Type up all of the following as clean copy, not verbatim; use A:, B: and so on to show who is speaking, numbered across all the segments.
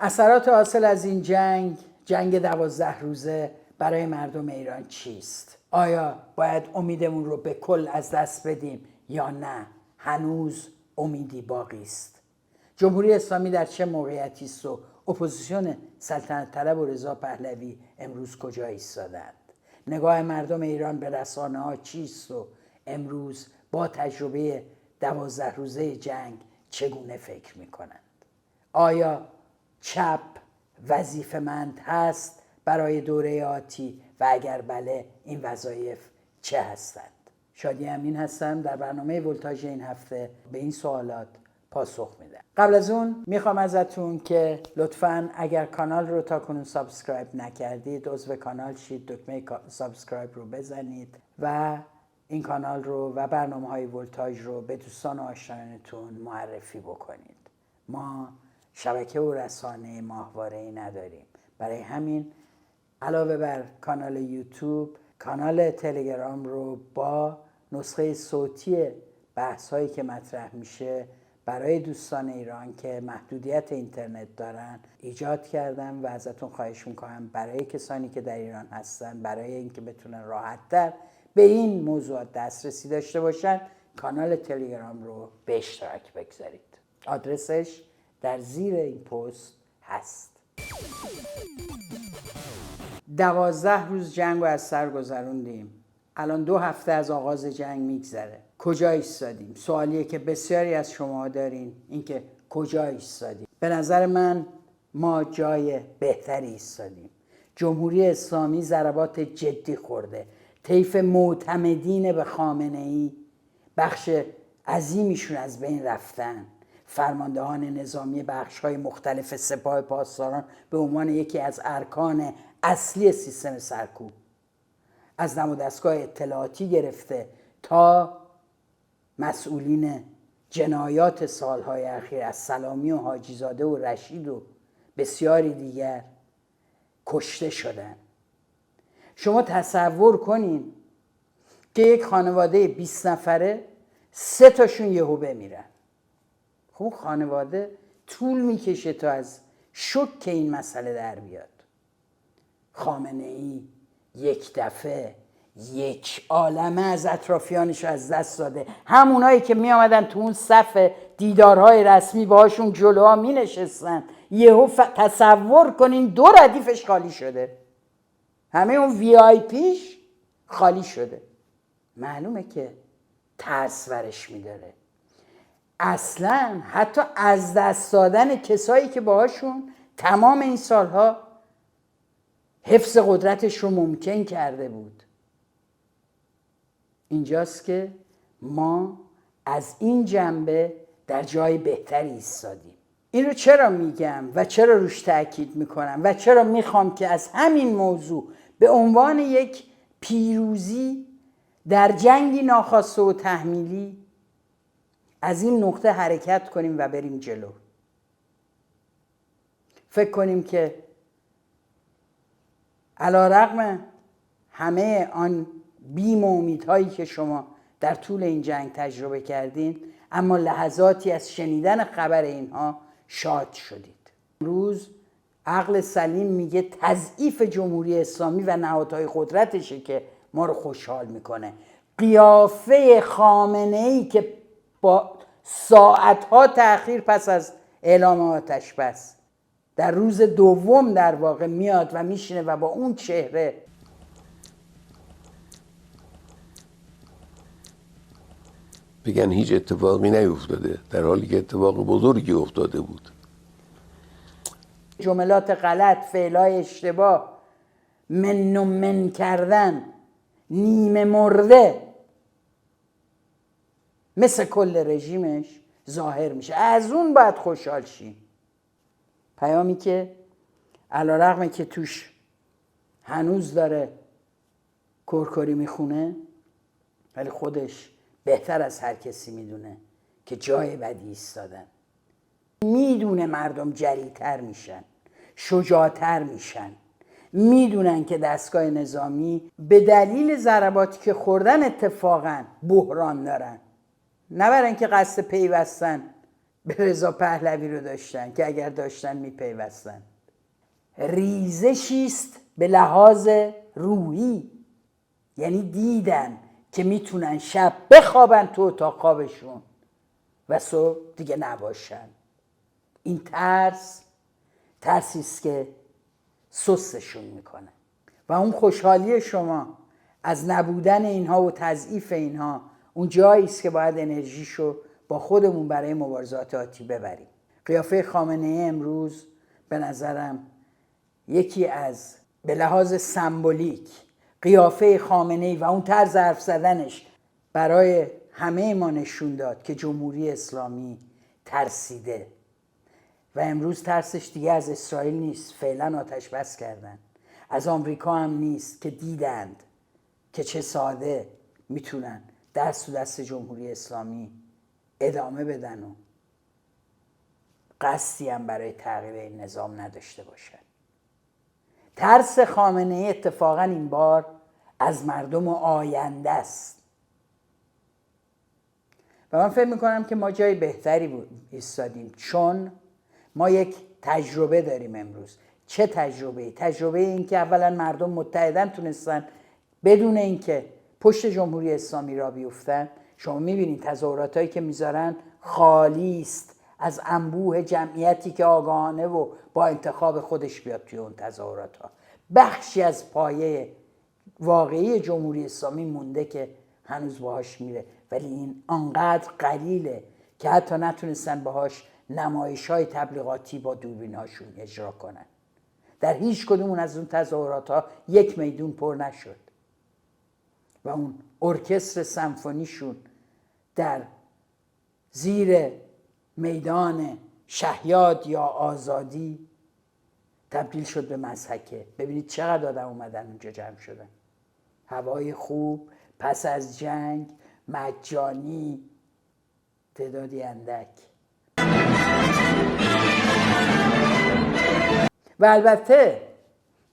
A: اثرات حاصل از این جنگ 12 روزه برای مردم ایران چیست؟ آیا باید امیدمون رو به کل از دست بدیم یا نه؟ هنوز امیدی باقی است. جمهوری اسلامی در چه موقعیتی است و اپوزیسیون سلطنت طلب و رضا پهلوی امروز کجا ایستادند؟ نگاه مردم ایران به رسانه‌ها چیست و امروز با تجربه 12 روزه جنگ چگونه فکر می‌کنند؟ آیا چپ وظیفه‌مند هست برای دوره آتی و اگر بله این وظایف چه هستند؟ شادی امین هستم. در برنامه ولتاژ این هفته به این سوالات پاسخ میدم. قبل از اون میخوام ازتون که لطفاً اگر کانال رو تا کنون سابسکرایب نکردید عضو کانال شید، دکمه سابسکرایب رو بزنید و این کانال رو و برنامه‌های ولتاژ رو به دوستان و آشنایانتون معرفی بکنید. ما شبکه و رسانه ماهواره‌ای نداریم، برای همین علاوه بر کانال یوتیوب کانال تلگرام رو با نسخه صوتی بحث‌هایی که مطرح میشه برای دوستان ایران که محدودیت اینترنت دارن ایجاد کردم و ازتون خواهش میکنم برای کسانی که در ایران هستن برای اینکه بتونن راحت‌تر به این موضوعات دسترسی داشته باشن کانال تلگرام رو به اشتراک بگذارید. آدرسش در زیر این پست هست. 12 روز جنگ رو از سر گذروندیم. الان 2 هفته از آغاز جنگ میگذره. کجا ایستادیم؟ سوالیه که بسیاری از شما دارین، این که کجا ایستادیم. به نظر من ما جای بهتری ایستادیم. جمهوری اسلامی ضربات جدی خورده. طیف معتمدین به خامنه‌ای بخش عظیمیشون از بین رفتن. فرماندهان نظامی بخش‌های مختلف سپاه پاسداران به عنوان یکی از ارکان اصلی سیستم سرکوب از نمادستگاه اطلاعاتی گرفته تا مسئولین جنایات سالهای اخیر از سلامی و حاجیزاده و رشید و بسیاری دیگر کشته شدن. شما تصور کنین که یک خانواده 20 نفره 3 تاشون یهو بمیرن. خب خانواده طول میکشه تا از شوک این مسئله در بیاد. خامنه‌ای یک دفعه یک عالمه از اطرافیانش از دست داده. همونایی که می آمدن تو اون صف دیدارهای رسمی باهاشون جلوها می نشستن یهو تصور کنین 2 ردیفش خالی شده. همه اون وی آی پیش خالی شده. معلومه که ترس ورش می داره. اصلا حتی از دست دادن کسایی که باهاشون تمام این سالها حفظ قدرتش رو ممکن کرده بود. اینجاست که ما از این جنبه در جای بهتری ایستادیم. این رو چرا میگم و چرا روش تأکید میکنم و چرا میخوام که از همین موضوع به عنوان یک پیروزی در جنگی ناخواسته و تحمیلی از این نقطه حرکت کنیم و بریم جلو. فکر کنیم که علی‌رغم همه آن بیم و امیدهایی که شما در طول این جنگ تجربه کردین اما لحظاتی از شنیدن خبر اینها شاد شدید. امروز عقل سلیم میگه تضعیف جمهوری اسلامی و نهادهای قدرتشه که ما رو خوشحال میکنه. قیافه خامنه‌ای که با ساعتها تأخیر پس از اعلام آتش بس در روز دوم در واقع میاد و میشینه و با اون چهره
B: بگن هیچ اتفاقی نیفتاده در حالی که اتفاق بزرگی افتاده بود.
A: جملات غلط، فعلای اشتباه، من کردن، نیمه مرده مثل کل رژیمش ظاهر میشه. از اون باید خوشحال شیم. پیامی که علی‌رغم که توش هنوز داره کرکری میخونه ولی خودش بهتر از هر کسی میدونه که جای بدی ایستادن. میدونه مردم جری‌تر میشن، شجاعتر میشن، میدونن که دستگاه نظامی به دلیل ضرباتی که خوردن اتفاقا بحران دارن، نه برای اینکه قصد پیوستن به رضا پهلوی رو داشتن که اگر داشتن میپیوستن. ریزشی است به لحاظ روحی، یعنی دیدن که میتونن شب بخوابن تو اتاق خوابشون و صبح دیگه نباشن. این ترسی است که سستشون میکنه و اون خوشحالی شما از نبودن اینها و تضعیف اینها اون جایی است که باید انرژیشو با خودمون برای مبارزات آتی ببریم. قیافه خامنه‌ای امروز به نظرم یکی از به لحاظ سمبولیک قیافه خامنه‌ای و اون طرز حرف زدنش برای همه ما نشون داد که جمهوری اسلامی ترسیده و امروز ترسش دیگه از اسرائیل نیست، فعلا آتش بس کردن. از آمریکا هم نیست که دیدند که چه ساده میتونن دست تو دست جمهوری اسلامی ادامه بدن و قصدی هم برای تغییر این نظام نداشته باشن. ترس خامنه‌ای اتفاقا این بار از مردم آینده است و من فکر میکنم که ما جای بهتری ایستادیم، چون ما یک تجربه داریم امروز. چه تجربه؟ تجربه این که اولا مردم متحدن تونستن بدون اینکه پشت جمهوری اسلامی را بیفتن. شما میبینید تظاهراتایی که میذارن خالی است از انبوه جمعیتی که آگاهانه و با انتخاب خودش بیاد توی اون تظاهرات ها. بخشی از پایه واقعی جمهوری اسلامی مونده که هنوز باهاش میره، ولی این آنقدر قلیله که حتی نتونستن باهاش نمایش‌های تبلیغاتی با دوربین‌هاشون اجرا کنن. در هیچ کدوم از اون تظاهرات ها یک میدون پر نشد و اون ارکستر سمفونیشون در زیر میدان شهیاد یا آزادی تبدیل شد به مضحکه. ببینید چقدر آدم اومدن اونجا جمع شدن. هوای خوب، پس از جنگ، مجانی، تعدادی اندک. و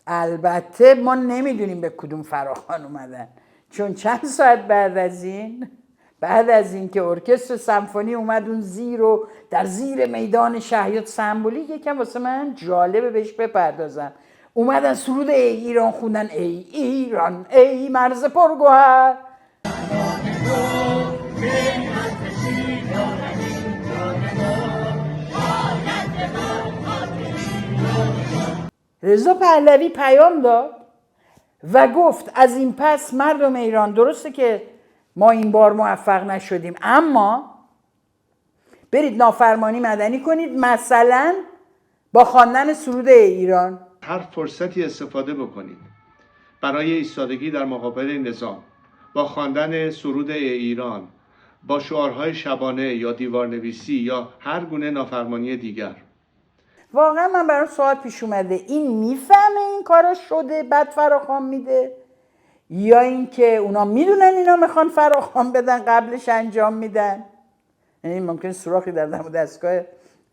A: البته ما نمیدونیم به کدوم فراخوان اومدن، چون چند ساعت بعد از این که ارکستر سمفونی اومد اون زیر و در زیر میدان شهیاد سمبولیک، یکم واسه من جالبه بهش بپردازم، اومدن سرود ای ایران خوندن. ای ایران ای مرز پرگوهر، رضا پهلوی پیام داد و گفت از این پس مردم ایران، درسته که ما این بار موفق نشدیم، اما برید نافرمانی مدنی کنید، مثلا با خواندن سرود ایران.
C: هر فرصتی استفاده بکنید برای ایستادگی در مقابل نظام، با خواندن سرود ایران، با شعارهای شبانه یا دیوارنویسی یا هر گونه نافرمانی دیگر.
A: واقعا من برام سوال پیش اومده، این میفهمه این کارا شده بعد فراخوان میده، یا اینکه اونا میدونن اینا میخوان فراخوان بدن قبلش انجام میدن؟ یعنی ممکن سوراخی در دستگاه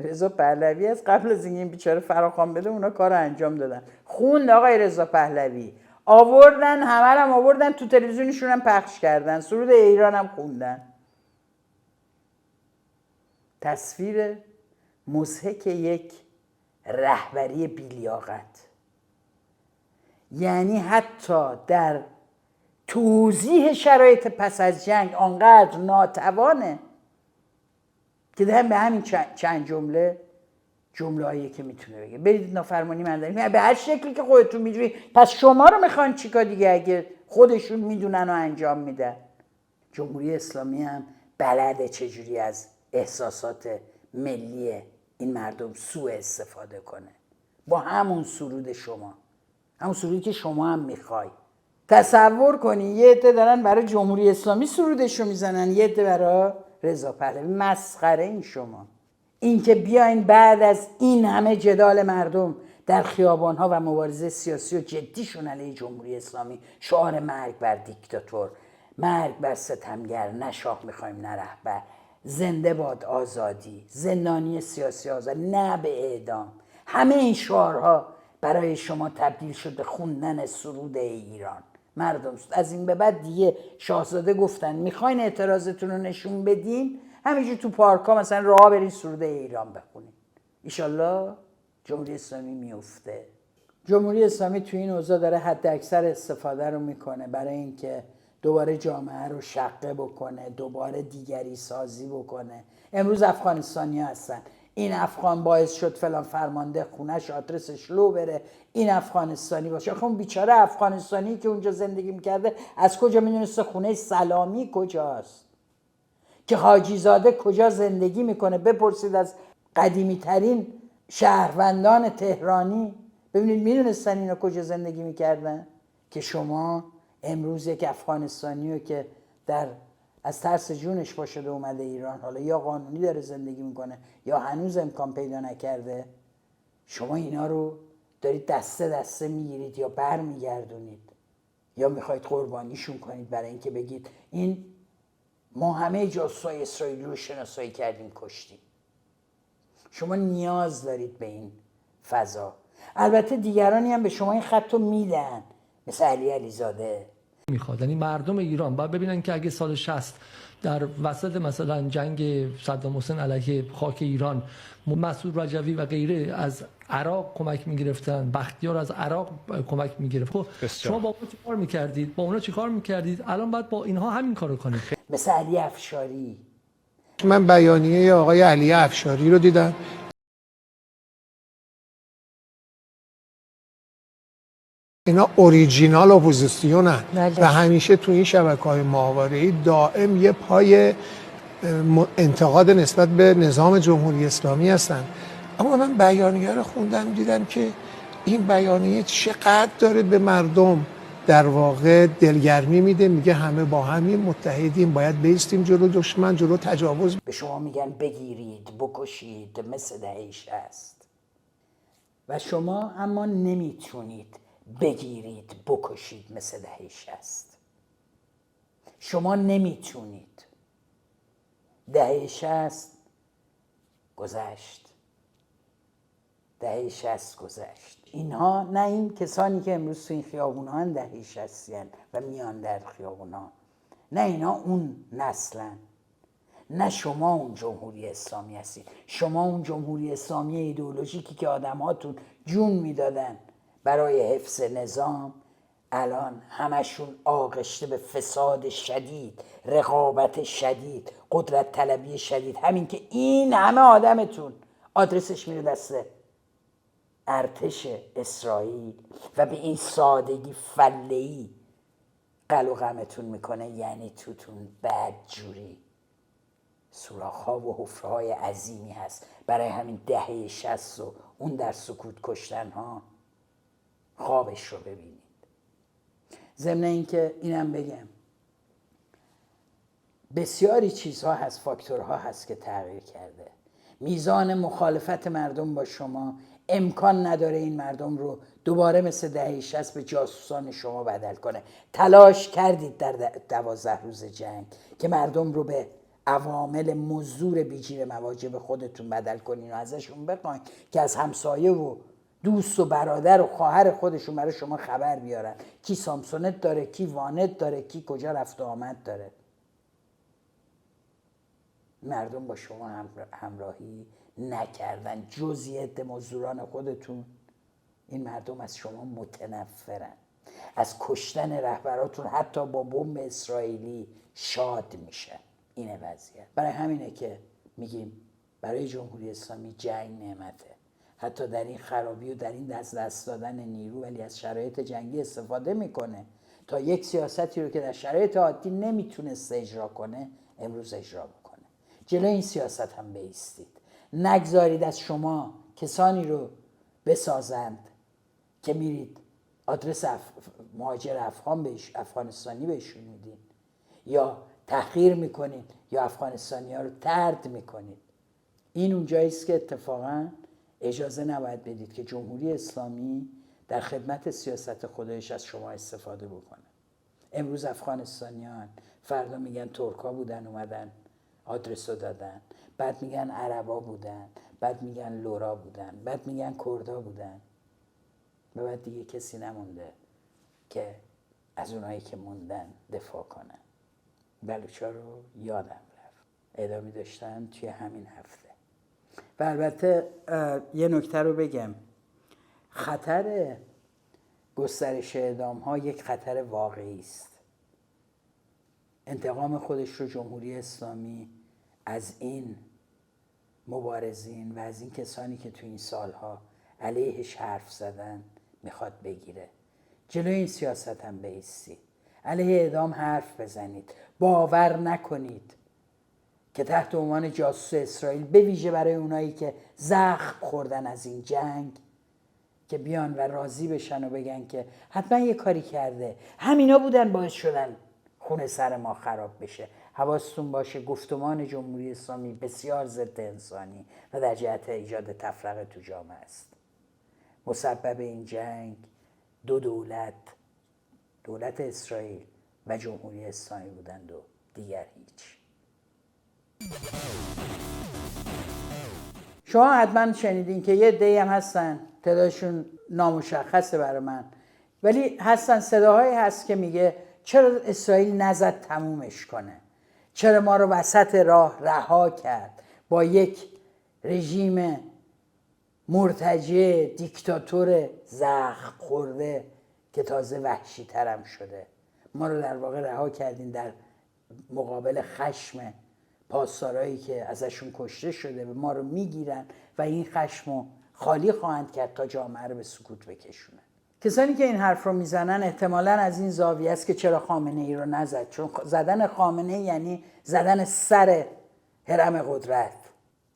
A: رضا پهلوی از قبل از اینکه این بیچاره فراخوان بده اونا کارو انجام دادن. خوند آقای رضا پهلوی، آوردن همه هم آوردن تو تلویزیونشون هم پخش کردن، سرود ایران هم خوندن. تصویر مضحک یک رهبری بی‌لیاقت. یعنی حتی در توضیح شرایط پس از جنگ آنقدر ناتوانه که به همین چند جمله‌ای که میتونه بگه برید نافرمانی مدنی به هر شکلی که خودتون میدونید. پس شما رو میخوان چیکار دیگه اگه خودشون میدونن و انجام میدن؟ جمهوری اسلامی هم بلده چجوری از احساسات ملی این مردم سوء استفاده کنه با همون سرود شما، همون سرودی که شما هم میخوای. تصور کنی یه عده دارن برای جمهوری اسلامی سرودشو میزنن، یه عده برای رضا پهلوی. مسخره این شما. این که بیاین بعد از این همه جدال مردم در خیابانها و مبارزه سیاسی و جدیشون علیه جمهوری اسلامی شعار مرگ بر دیکتاتور، مرگ بر ستمگر، نه شاه میخوایم نه رهبر، زنده باد آزادی، زندانی سیاسی آزاد، نه به اعدام، همه این شعارها برای شما تبدیل شد به خوندن سرود ایران. مردم از این به بعد دیگه شاهزاده گفتن میخواین اعتراضتون رو نشون بدین، همینجور تو پارک‌ها مثلا راه برین سرود ایران بخونین، ایشالله جمهوری اسلامی میفته. جمهوری اسلامی تو این اوضاع داره حد اکثر استفاده رو میکنه برای اینکه دوباره جامعه رو شقه بکنه، دوباره دیگری سازی بکنه. امروز افغانستانی هستن، این افغان باعث شد فلان فرمانده خونش آدرسش لو بره، این افغانستانی باشه. آخه اون بیچاره افغانستانی که اونجا زندگی میکرده از کجا میدونسته خونه سلامی کجاست، که حاجی زاده کجا زندگی میکنه؟ بپرسید از قدیمی ترین شهروندان تهرانی، ببینید میدونستن اینا کجا زندگی میکردن. که شما امروز یک افغانستانی رو که از ترس جونش باشه اومده ایران، حالا یا قانونی داره زندگی میکنه یا هنوز امکان پیدا نکرده، شما اینا رو دارید دسته دسته میگیرید یا بر میگردونید یا میخواید قربانیشون کنید برای اینکه بگید این ما همه جاسوسای اسرائیلی رو شناسایی کردیم کشتیم. شما نیاز دارید به این فضا. البته دیگرانی هم به شما این خط رو میدن، مثل علی علیزاده.
D: میخواد یعنی مردم ایران باید ببینن که اگه سال 60 در وسط مثلا جنگ صدام حسین علیه خاک ایران مسعود رجوی و غیره از عراق کمک میگرفتن، بختیار از عراق کمک میگرفت، خب شما با اون چیکار میکردید؟ با اونا چیکار میکردید؟ الان باید با اینها همین کارو کنید.
A: مثل علی افشاری.
E: من بیانیه آقای علی افشاری رو دیدم. اینا اوریجینال اپوزیسیونن و همیشه تو این شبکه‌های ماهواره‌ای دائم یه پای انتقاد نسبت به نظام جمهوری اسلامی هستن. اما من بیانیه رو خوندم دیدم که این بیانیه چقدر داره به مردم در واقع دلگرمی میده، میگه همه با همین متحدیم، باید بیستیم جلو دشمن، جلو تجاوز.
A: به شما میگن بگیرید بکشید مثل دهه 60 و شما اما نمیتونید بگیرید بکشید مثل دهه 60. شما نمیتونید. دهه 60 گذشت. دهه 60 گذشت. اینها نه این کسانی که امروز تو این خیابون ها دهه 60 و میان در خیابون ها، نه اینا اون نسلن، نه شما اون جمهوری اسلامی هستید. شما اون جمهوری اسلامی ایدئولوژیکی که آدم هاتون جون میدادن برای حفظ نظام، الان همشون آغشته به فساد شدید، رقابت شدید، قدرت طلبی شدید. همین که این همه آدمتون آدرسش میره دست ارتش اسرائیل و به این سادگی فله‌ای قل و غمتون میکنه، یعنی توتون بدجوری سوراخ‌ها و حفره‌های عظیمی هست. برای همین دهه 60 و اون در سکوت کشتن‌ها خوابش رو ببینید. ضمن اینکه اینم بگم بسیاری چیزها هست، فاکتورها هست که تغییر کرده. میزان مخالفت مردم با شما امکان نداره این مردم رو دوباره مثل دهه 60 به جاسوسان شما بدل کنه. تلاش کردید در 12 روز جنگ که مردم رو به عوامل مزدور بیجیر مواجب خودتون بدل کنین و ازشون بخواین که از همسایه و دوست و برادر و خواهر خودشون برای شما خبر بیارن کی سامسونت داره، کی وانت داره، کی کجا رفت و آمد داره. مردم با شما همراهی نکردن، جز یه عده مزدوران خودتون. این مردم از شما متنفرن، از کشتن رهبراتون حتی با بمب اسرائیلی شاد میشن. اینه وضعیت. برای همینه که میگیم برای جمهوری اسلامی جنگ نعمته. حتی در این خرابی و در این دست دادن نیرو، ولی از شرایط جنگی استفاده میکنه تا یک سیاستی رو که در شرایط عادی نمیتونست اجرا کنه امروز اجرا بکنه. جلوی این سیاست هم بایستید. نگذارید از شما کسانی رو بسازند که میرید آدرس مهاجر افغانستانی بهشون میدین یا تحقیر میکنید یا افغانستانی ها رو طرد میکنید. این اونجاییست که اتفاقا اجازه نباید بدید که جمهوری اسلامی در خدمت سیاست خودش از شما استفاده بکنه. امروز افغانستانیان، فردا میگن ترکا بودن اومدن آدرس رو دادن، بعد میگن عربا بودن، بعد میگن لورا بودن، بعد میگن کردا بودن و بعد دیگه کسی نمونده که از اونایی که موندن دفاع کنن. بلوچا رو یادم رفت. اعدامی داشتن توی همین هفته. و البته یه نکته رو بگم، خطر گسترش اعدام ها یک خطر واقعی است. انتقام خودش رو جمهوری اسلامی از این مبارزین و از این کسانی که تو این سالها علیهش حرف زدن میخواد بگیره. جلوی این سیاست هم بایستی، علیه اعدام حرف بزنید، باور نکنید که تحت عنوان جاسوس اسرائیل، به ویژه برای اونایی که زخم خوردن از این جنگ، که بیان و راضی بشن و بگن که حتما یه کاری کرده، همینا بودن باعث شدن خون سر ما خراب بشه. حواستون باشه گفتمان جمهوری اسلامی بسیار ضد انسانی و در جهت ایجاد تفرقه تو جامعه است. مسبب این جنگ دو دولت اسرائیل و جمهوری اسلامی بودند و دیگر هیچ. شما حتما شنیدین که یه عده‌ای هم هستن، تعدادشون نامشخصه برای من، ولی هستن صداهایی هست که میگه چرا اسرائیل نزد تمومش کنه، چرا ما رو وسط راه رها کرد با یک رژیم مرتجع دیکتاتور زخم خورده که تازه وحشی ترم شده. ما رو در واقع رها کردین در مقابل خشم پاسدارایی که ازشون کشته شده، ما رو میگیرن و این خشم رو خالی خواهند کرد تا جامعه رو به سکوت بکشونن. کسانی که این حرف رو میزنن احتمالاً از این زاویه است که چرا خامنه ای رو نزد، چون زدن خامنه ای یعنی زدن سر هرم قدرت.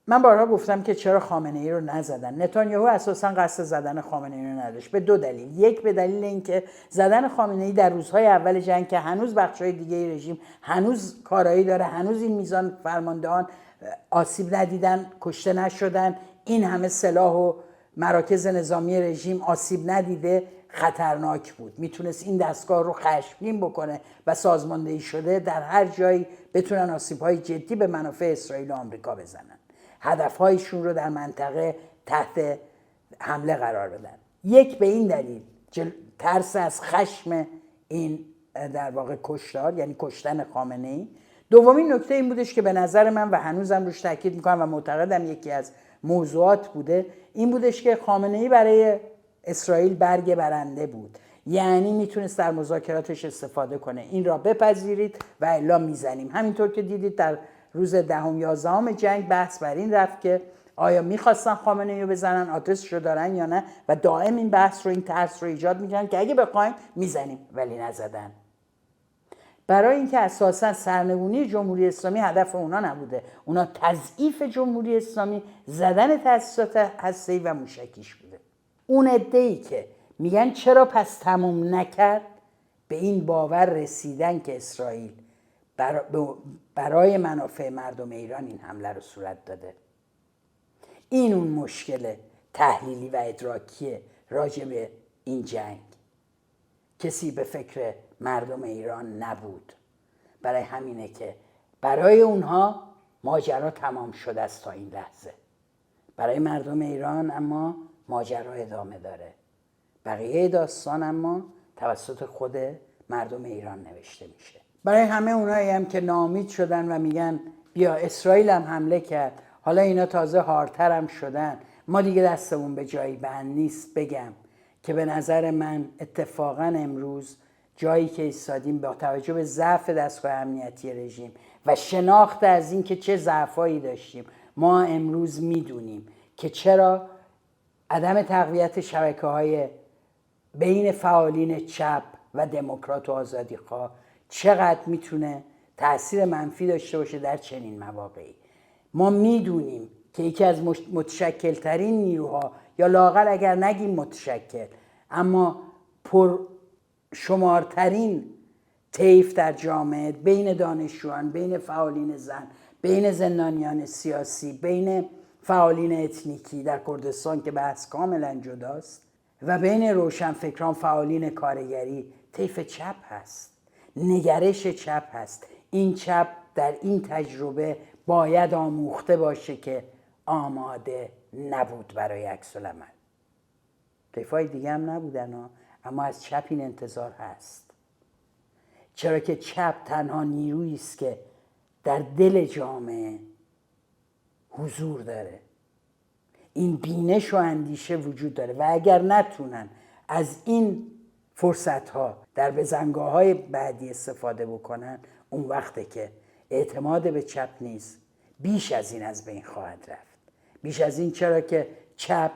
A: من بارها گفتم که چرا خامنه ای رو نزدن. نتانیاهو اساساً قصد زدن خامنه ای رو نداشت به دو دلیل. یک، به دلیل اینکه زدن خامنه ای در روزهای اول جنگ که هنوز بخشای دیگه رژیم هنوز کارایی داره، هنوز این میزان فرماندهان آسیب ندیدن، کشته نشدن، این همه سلاح و مراکز نظامی رژیم آسیب ندیده، خطرناک بود. میتونست این دستگاه رو خشمگین بکنه و سازماندهی شده در هر جایی بتونن آسیب‌های جدی به منافع اسرائیل و آمریکا بزنن، هدف‌هایشون رو در منطقه تحت حمله قرار بدن. یک، به این دلیل ترس از خشم این در واقع کشتار، یعنی کشتن خامنه‌ای. دومین نکته این بودش که به نظر من و هنوزم روش تاکید میکنم و معتقدم یکی از موضوعات بوده، این بودش که خامنه‌ای برای اسرائیل برگ برنده بود، یعنی میتونست در مذاکراتش استفاده کنه، این را بپذیرید و الا میزنیم. همینطور که دیدید در روز 10-11 جنگ بحث بر این رفت که آیا میخواستن خامنه‌ای رو بزنن، آدرسش رو دارن یا نه، و دائم این بحث رو، این ترس رو ایجاد میکنن که اگه بخوایم میزنیم، ولی نزدن. برای اینکه اساساً سرنگونی جمهوری اسلامی هدف اونا نبوده، اونا تضعیف جمهوری اسلامی، زدن تأسیسات هسته‌ای و موشکیش بوده. اون عده‌ای که میگن چرا پس تموم نکرد، به این باور رسیدن که اسرائیل برای منافع مردم ایران این حمله رو صورت داده. این اون مشکل تحلیلی و ادراکی راجع به این جنگ. کسی به فکر مردم ایران نبود. برای همینه که برای اونها ماجرا تمام شده است تا این لحظه. برای مردم ایران اما ماجرا ادامه داره. بقیه داستان اما توسط خود مردم ایران نوشته میشه. برای همه اونایی هم که ناامید شدن و میگن بیا اسرائیل هم حمله کرد، حالا اینا تازه هارتر هم شدن، ما دیگه دستمون به جایی بند نیست، بگم که به نظر من اتفاقا امروز جایی که ایستادیم با توجه به ضعف دستگاه امنیتی رژیم و شناخت از این که چه ضعفایی داشتیم، ما امروز میدونیم که چرا عدم تقویت شبکه‌های بین فعالین چپ و دموکرات و آزادیخواه چقدر میتونه تأثیر منفی داشته باشه در چنین مواقعی. ما میدونیم که یکی از متشکل‌ترین نیروها، یا لااقل اگر نگیم متشکل، اما پر شمارترین طیف در جامعه، بین دانشجویان، بین فعالین زن، بین زندانیان سیاسی، بین فعالین اتنیکی در کردستان که بحث کاملا جداست، و بین روشنفکران، فعالین کارگری، طیف چپ هست، نگرش چپ هست. این چپ در این تجربه باید آموخته باشه که آماده نبود برای عکس العمل. طیف‌های دیگه هم نبودن اما از چپ این انتظار هست، چرا که چپ تنها نیرویی است که در دل جامعه حضور داره. این بینش و اندیشه وجود داره و اگر نتونن از این فرصت‌ها در بزنگاه‌های بعدی استفاده بکنن، اون وقته که اعتماد به چپ نیست بیش از این از بین خواهد رفت. بیش از این چرا که چپ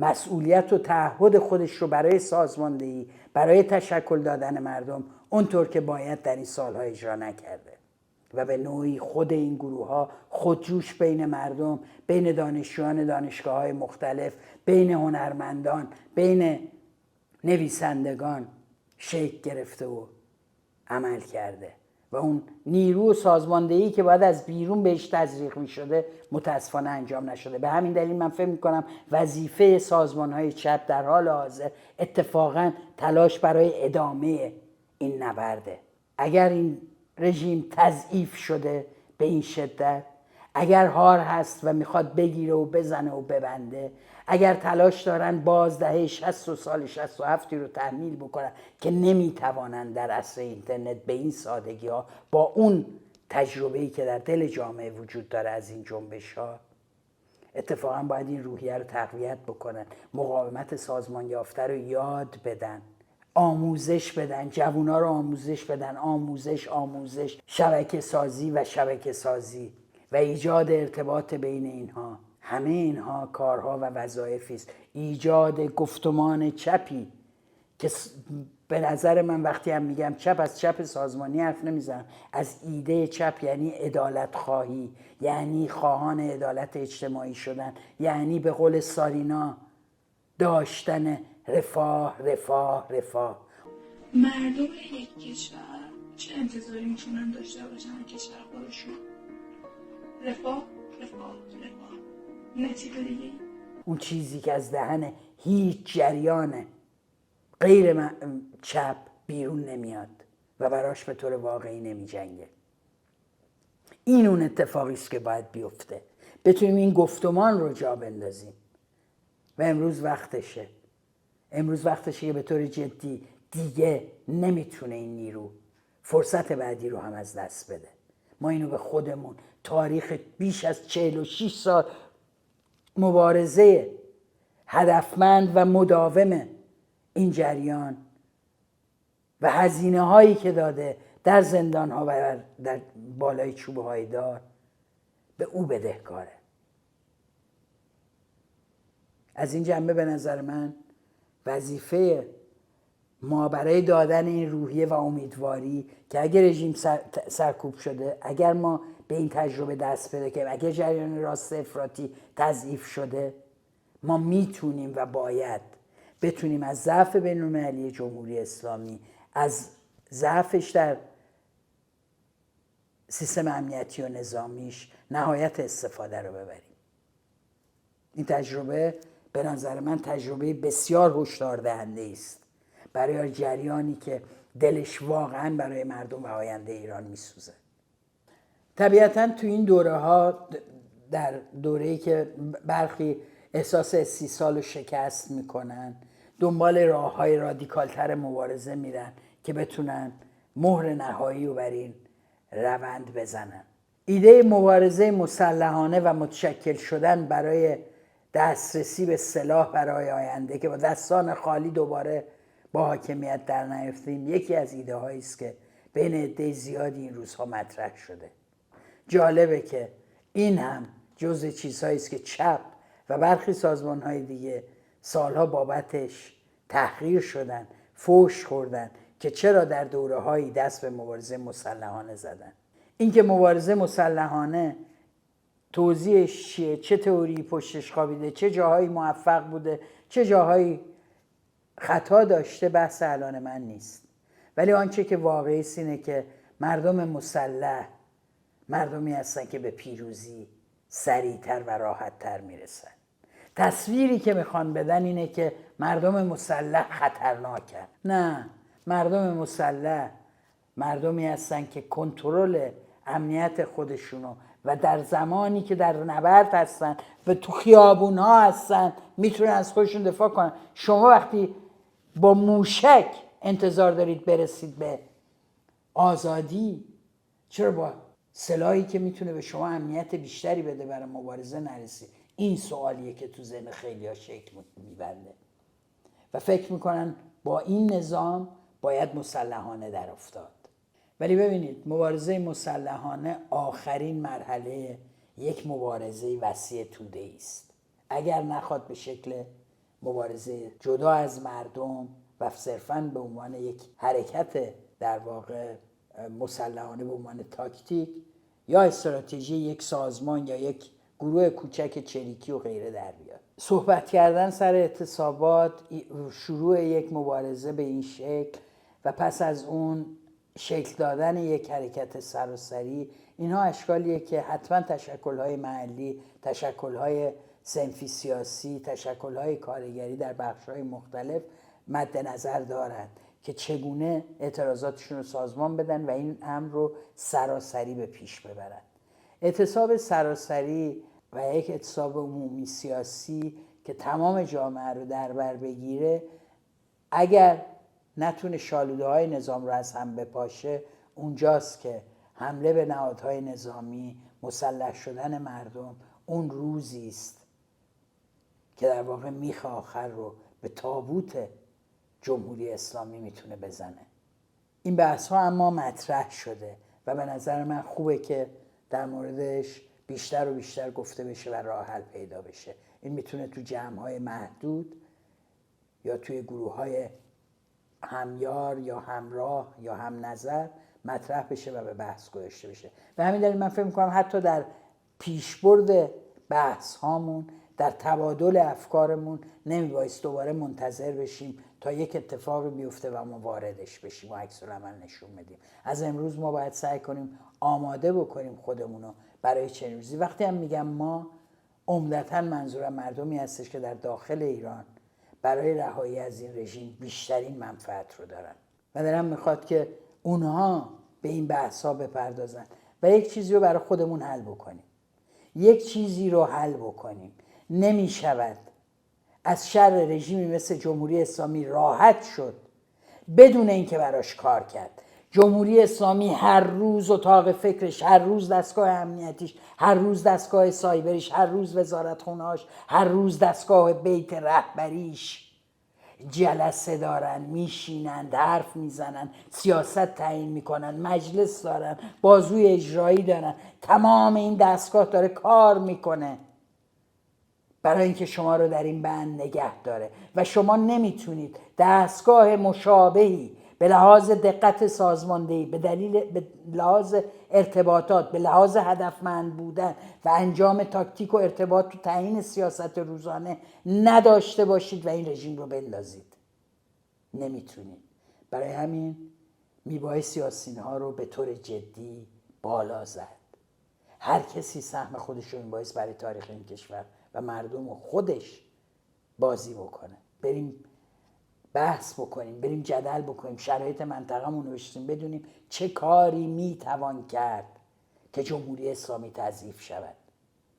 A: مسئولیت و تعهد خودش رو برای سازماندهی، برای تشکل دادن مردم اونطور که باید در این سالها اجرا نکرده و به نوعی خود این گروه ها خودجوش بین مردم، بین دانشجویان دانشگاه های مختلف، بین هنرمندان، بین نویسندگان شکل گرفته و عمل کرده و اون نیرو و سازماندهی که باید از بیرون بهش تزریق می شده متاسفانه انجام نشده. به همین دلیل من فکر می کنم وظیفه سازمان های چپ در حال حاضر اتفاقا تلاش برای ادامه این نبرده. اگر این رژیم تضعیف شده به این شدت، اگر هار هست و میخواد بگیره و بزنه و ببنده، اگر تلاش دارن باز دهه 60 و سال 67 رو تحمیل بکنن که نمیتوانن در عصر اینترنت به این سادگی ها با اون تجربه‌ای که در دل جامعه وجود داره از این جنبش ها، اتفاقا باید این روحیه رو تقویت بکنن، مقاومت سازمان یافته رو یاد بدن، آموزش بدن، جوونا رو آموزش بدن، آموزش، شبکه سازی و ایجاد ارتباط بین اینها. همه اینها کارها و وظایفی است. ایجاد گفتمان چپی که به نظر من وقتی هم میگم چپ، از چپ سازمانی حرف نمیزنم، از ایده چپ یعنی عدالت خواهی، یعنی خواهان عدالت اجتماعی شدن، یعنی به قول سارینا داشتن رفاه.
F: مردم یک کشور چه انتظاری میتونن داشته باشن از کشور خودشون؟ رفاه. نتیجه دیگه
A: اون چیزی که از دهن هیچ جریان غیر چپ بیرون نمیاد و براش به طور واقعی نمی جنگه. این اون اتفاقی است که باید بیفته، بتونیم این گفتمان رو جا بندازیم و امروز وقتشه که به طور جدی دیگه نمیتونه این نیرو فرصت بعدی رو هم از دست بده. ما اینو به خودمون، تاریخ بیش از 46 سال مبارزه هدفمند و مداوم این جریان و هزینه هایی که داده در زندان ها و در بالای چوبه های دار، به او بدهکاره. از این جنبه به نظر من وظیفه ما برای دادن این روحیه و امیدواری که اگر رژیم سرکوب شده، اگر ما به این تجربه دست پیدا کنیم، اگر جریان راست افراطی تضعیف شده، ما میتونیم و باید بتونیم از ضعف بین‌المللی جمهوری اسلامی، از ضعفش در سیستم امنیتی و نظامیش نهایت استفاده رو ببریم. این تجربه به نظر من تجربه بسیار هشدار دهنده است برای جریانی که دلش واقعا برای مردم و آینده ایران میسوزه. طبیعتاً تو این دوره ها، در دوره‌ای که برخی احساس استیصال و شکست میکنن، دنبال راه‌های رادیکال‌تر مبارزه میرن که بتونن مهر نهایی رو بر این روند بزنن. ایده مبارزه مسلحانه و متشکل شدن برای دسترسی به سلاح برای آینده که با دستان خالی دوباره با حاکمیت در نیفتیم، یکی از ایده هایی است که بین عده زیادی این روزها مطرح شده. جالبه که این هم جزء چیزهایی است که چپ و برخی سازمان‌های دیگه سالها بابتش تحقیر شدن، فحش خوردن که چرا در دوره‌هایی دست به مبارزه مسلحانه زدن. اینکه مبارزه مسلحانه توضیحش چیه، چه تئوری پشتش خوابیده، چه جاهایی موفق بوده، چه جاهایی خطا داشته، بحث الان من نیست. ولی آنچه که واقعی است اینه که مردم مسلح مردمی هستن که به پیروزی سریعتر و راحتتر میرسن. تصویری که میخوان بدن اینه که مردم مسلح خطرناکن. نه، مردم مسلح مردمی هستن که کنترل امنیت خودشونو و در زمانی که در نبرد هستن و تو خیابون ها هستن میتونن از خودشون دفاع کنن. شما وقتی با موشک انتظار دارید برسید به آزادی، چرا با سلاحی که میتونه به شما امنیت بیشتری بده برای مبارزه نرسی؟ این سوالیه که تو ذهن خیلی‌ها شکل میبنده و فکر میکنن با این نظام باید مسلحانه در افتاد. ولی ببینید، مبارزه مسلحانه آخرین مرحله یک مبارزه وسیع توده است. اگر نخواد به شکل مبارزه جدا از مردم و صرفاً به عنوان یک حرکت در واقع مسلحانه به عنوان تاکتیک یا استراتژی یک سازمان یا یک گروه کوچک چریکی و غیره در بیاد. صحبت کردن سر اعتصابات، شروع یک مبارزه به این شکل و پس از اون شکل دادن یک حرکت سراسری، اینها اشکالیه که حتما تشکل‌های محلی، تشکل‌های صنفی سیاسی، تشکل‌های کارگری در بخش‌های مختلف مد نظر دارند که چگونه اعتراضاتشون رو سازمان بدن و این امر رو سراسری به پیش ببرن. اعتصاب سراسری و یک اعتصاب عمومی سیاسی که تمام جامعه رو در بر بگیره، اگر نتونه شالوده‌های نظام رو از هم بپاشه، اونجاست که حمله به نهادهای نظامی، مسلح شدن مردم، اون روزی است که در واقع میخ آخر رو به تابوت جمهوری اسلامی میتونه بزنه. این بحث ها اما مطرح شده و به نظر من خوبه که در موردش بیشتر و بیشتر گفته بشه و راه حل پیدا بشه. این میتونه تو جمع‌های محدود یا توی گروه‌های همیار یا همراه یا هم نظر مطرح بشه و به بحث گذاشته بشه. و همین دلیل من فکر می‌کنم حتی در پیشبرد بحث هامون، در تبادل افکارمون نمیبایست دوباره منتظر بشیم تا یک اتفاقی بیفته و ما واردش بشیم و عکس العمل نشون بدیم. از امروز ما باید سعی کنیم آماده بکنیم خودمونو برای چنین روزی. وقتی هم میگم ما، عمدتاً منظورم مردمی هستش که در داخل ایران برای رهایی از این رژیم بیشترین منفعت رو دارن و دلم میخواد که اونها به این بحثا بپردازن و یک چیزی رو برای خودمون حل بکنیم. یک چیزی رو حل بکنیم. نمیشود از شر رژیمی مثل جمهوری اسلامی راحت شد بدون اینکه براش کار کرد. جمهوری اسلامی هر روز اتاق فکرش، هر روز دستگاه امنیتیش، هر روز دستگاه سایبریش، هر روز وزارتخونه‌اش، هر روز دستگاه بیت رهبریش جلسه دارن، میشینند، حرف میزنن، سیاست تعیین میکنن، مجلس دارن، بازوی اجرایی دارن. تمام این دستگاه داره کار میکنه برای اینکه شما رو در این بند نگه داره و شما نمیتونید دستگاه مشابهی به لحاظ دقت سازماندهی، به لحاظ ارتباطات، به لحاظ هدفمند بودن و انجام تاکتیک و ارتباط و تعیین سیاست روزانه نداشته باشید و این رژیم رو بندازید. نمیتونید. برای همین میبایست سیاسیونها رو به طور جدی بالا زد. هر کسی سهم خودش رو میبایست برای تاریخ این کشور و مردم خودش بازی بکنه. بریم بحث بکنیم، بریم جدل بکنیم، شرایط منطقه‌مون رو بشناسیم، بدونیم چه کاری میتوان کرد که جمهوری اسلامی تضعیف شود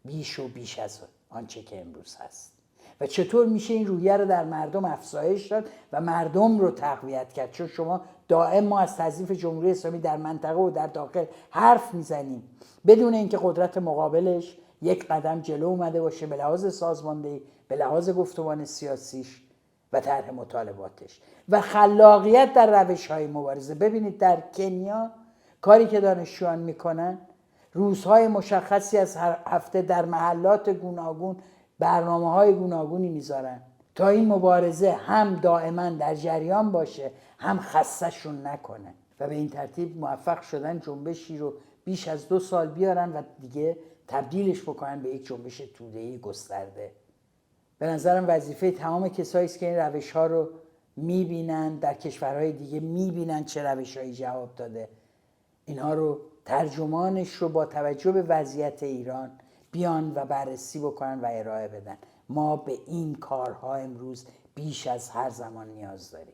A: بیش و بیش از آنچه که امروز هست و چطور میشه این روحیه رو در مردم افزایش داد و مردم رو تقویت کرد. چون شما دائم ما از تضعیف جمهوری اسلامی در منطقه و در داخل حرف میزنیم بدون اینکه قدرت مقابلش یک قدم جلو اومده باشه به لحاظ سازماندهی، به لحاظ گفتمان سیاسیش و طرح مطالباتش و خلاقیت در روش‌های مبارزه. ببینید در کنیا کاری که دانشجویان میکنن، روزهای مشخصی از هفته در محلات گوناگون برنامه‌های گوناگونی میذارن تا این مبارزه هم دائما در جریان باشه، هم خسته‌شون نکنه و به این ترتیب موفق شدن جنبشی رو بیش از 2 سال بیارن و دیگه تبدیلش بکنن به یک جنبش توده‌ای گسترده. به نظرم وظیفه تمام کسایی است که این روش‌ها رو می‌بینن در کشورهای دیگه، می‌بینن چه روش‌هایی جواب داده، اینها رو ترجمانش رو با توجه به وضعیت ایران بیان و بررسی بکنن و ارائه بدن. ما به این کارها امروز بیش از هر زمان نیاز داریم.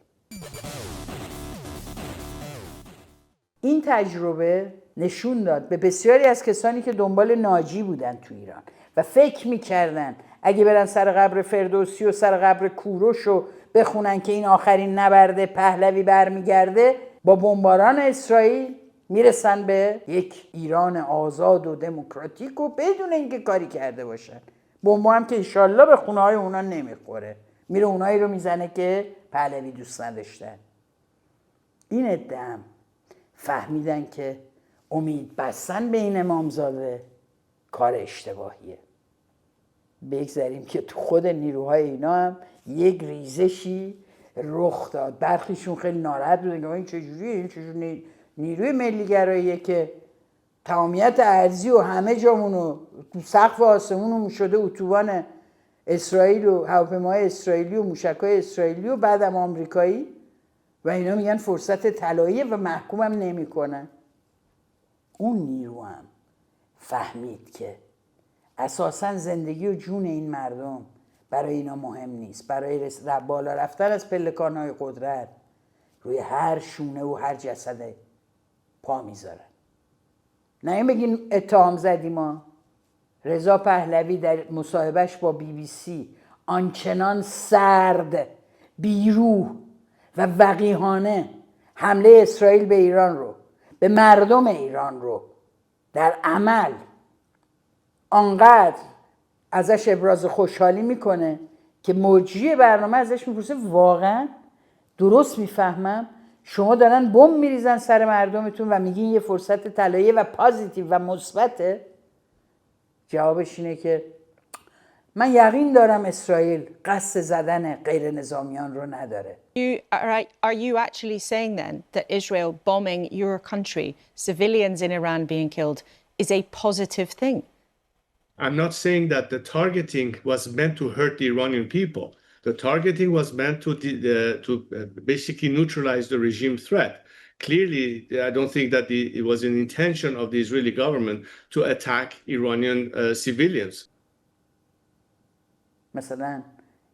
A: این تجربه نشون داد به بسیاری از کسانی که دنبال ناجی بودن تو ایران و فکر میکردن اگه برن سر قبر فردوسی و سر قبر کوروش رو بخونن که این آخرین نبرد پهلوی برمیگرده، با بمباران اسرائیل میرسن به یک ایران آزاد و دموکراتیک و بدون اینکه کاری کرده باشن. بمب هم که انشالله به خونه های اونا نمیخوره، میره اونایی رو میزنه که پهلوی دوست نداشتن. این عده هم فهمیدن که امید بستن به این امامزاده کار اشتباهیه. بگذاریم که تو خود نیروهای اینا هم یک ریزشی رخ داد. برخیشون خیلی ناراحت بودن که این چجوریه، این چجوری نیروی ملیگراییه که تمامیت ارضی و همه جامونو تو سقف آسمونو شده اتوبان اسرائیل و هواپیماهای اسرائیلی و موشک‌های اسرائیلی و بعدم آمریکایی، و اینا میگن فرصت طلاییه و محکومم نمی‌کنن. اون نیرو هم فهمید که اساساً زندگی و جون این مردم برای اینا مهم نیست. برای بالا رفتن از پلکان‌های قدرت روی هر شونه و هر جسد پا میذارن. نه این بگین اتهام زدیم ما. رضا پهلوی در مصاحبهش با BBC آنچنان سرد، بیروح و وقیحانه حمله اسرائیل به ایران رو، به مردم ایران رو در عمل آنقدر ازش ابراز خوشحالی میکنه که مجری برنامه ازش میپرسه واقعا درست میفهمم شما دارن بمب میریزن سر مردمتون و میگین یه فرصت طلاییه و پازیتیو و مثبته؟ جوابش اینه که من یقین دارم اسرائیل قصد زدن غیر نظامیان رو نداره.
G: Are you actually saying then that Israel bombing your country, civilians in Iran being killed, is a positive thing?
C: I'm not saying that the targeting was meant to hurt the Iranian people. The targeting was meant to basically neutralize the regime threat. Clearly, I don't think that it was an intention of the Israeli government to attack Iranian civilians.
A: مثلا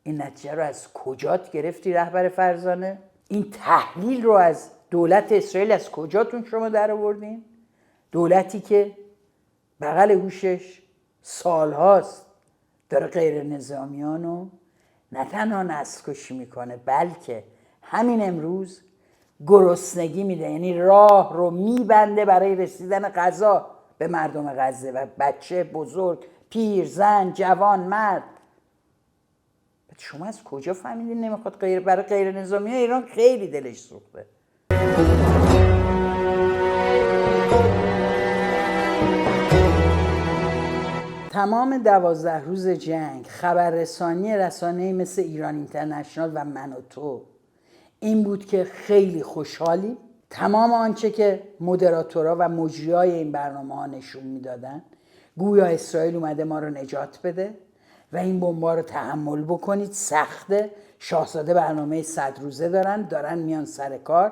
A: این نتیجه رو از کجات گرفتی رهبر فرزانه؟ این تحلیل رو از دولت اسرائیل از کجاتون شما در آوردین؟ دولتی که بغل گوشش سالهاست داره غیر نظامیان رو نه تنها نسل کشی میکنه، بلکه همین امروز گرسنگی میده، یعنی راه رو میبنده برای رسیدن غذا به مردم غزه و بچه، بزرگ، پیر، زن، جوان، مرد. شما از کجا فهمیدین نمیخواد برای غیر نظامی ایران خیلی دلش سوخته؟ تمام 12 روز جنگ خبررسانی رسانه‌ای مثل ایران اینترنشنال و من و تو این بود که خیلی خوشحالی. تمام آنچه که مدراتورها و مجریای این برنامه‌ها نشون میدادن گویا اسرائیل اومده ما رو نجات بده و این بمبا رو تحمل بکنید، سخته. شاهزاده برنامه 100 روزه دارن میان سر کار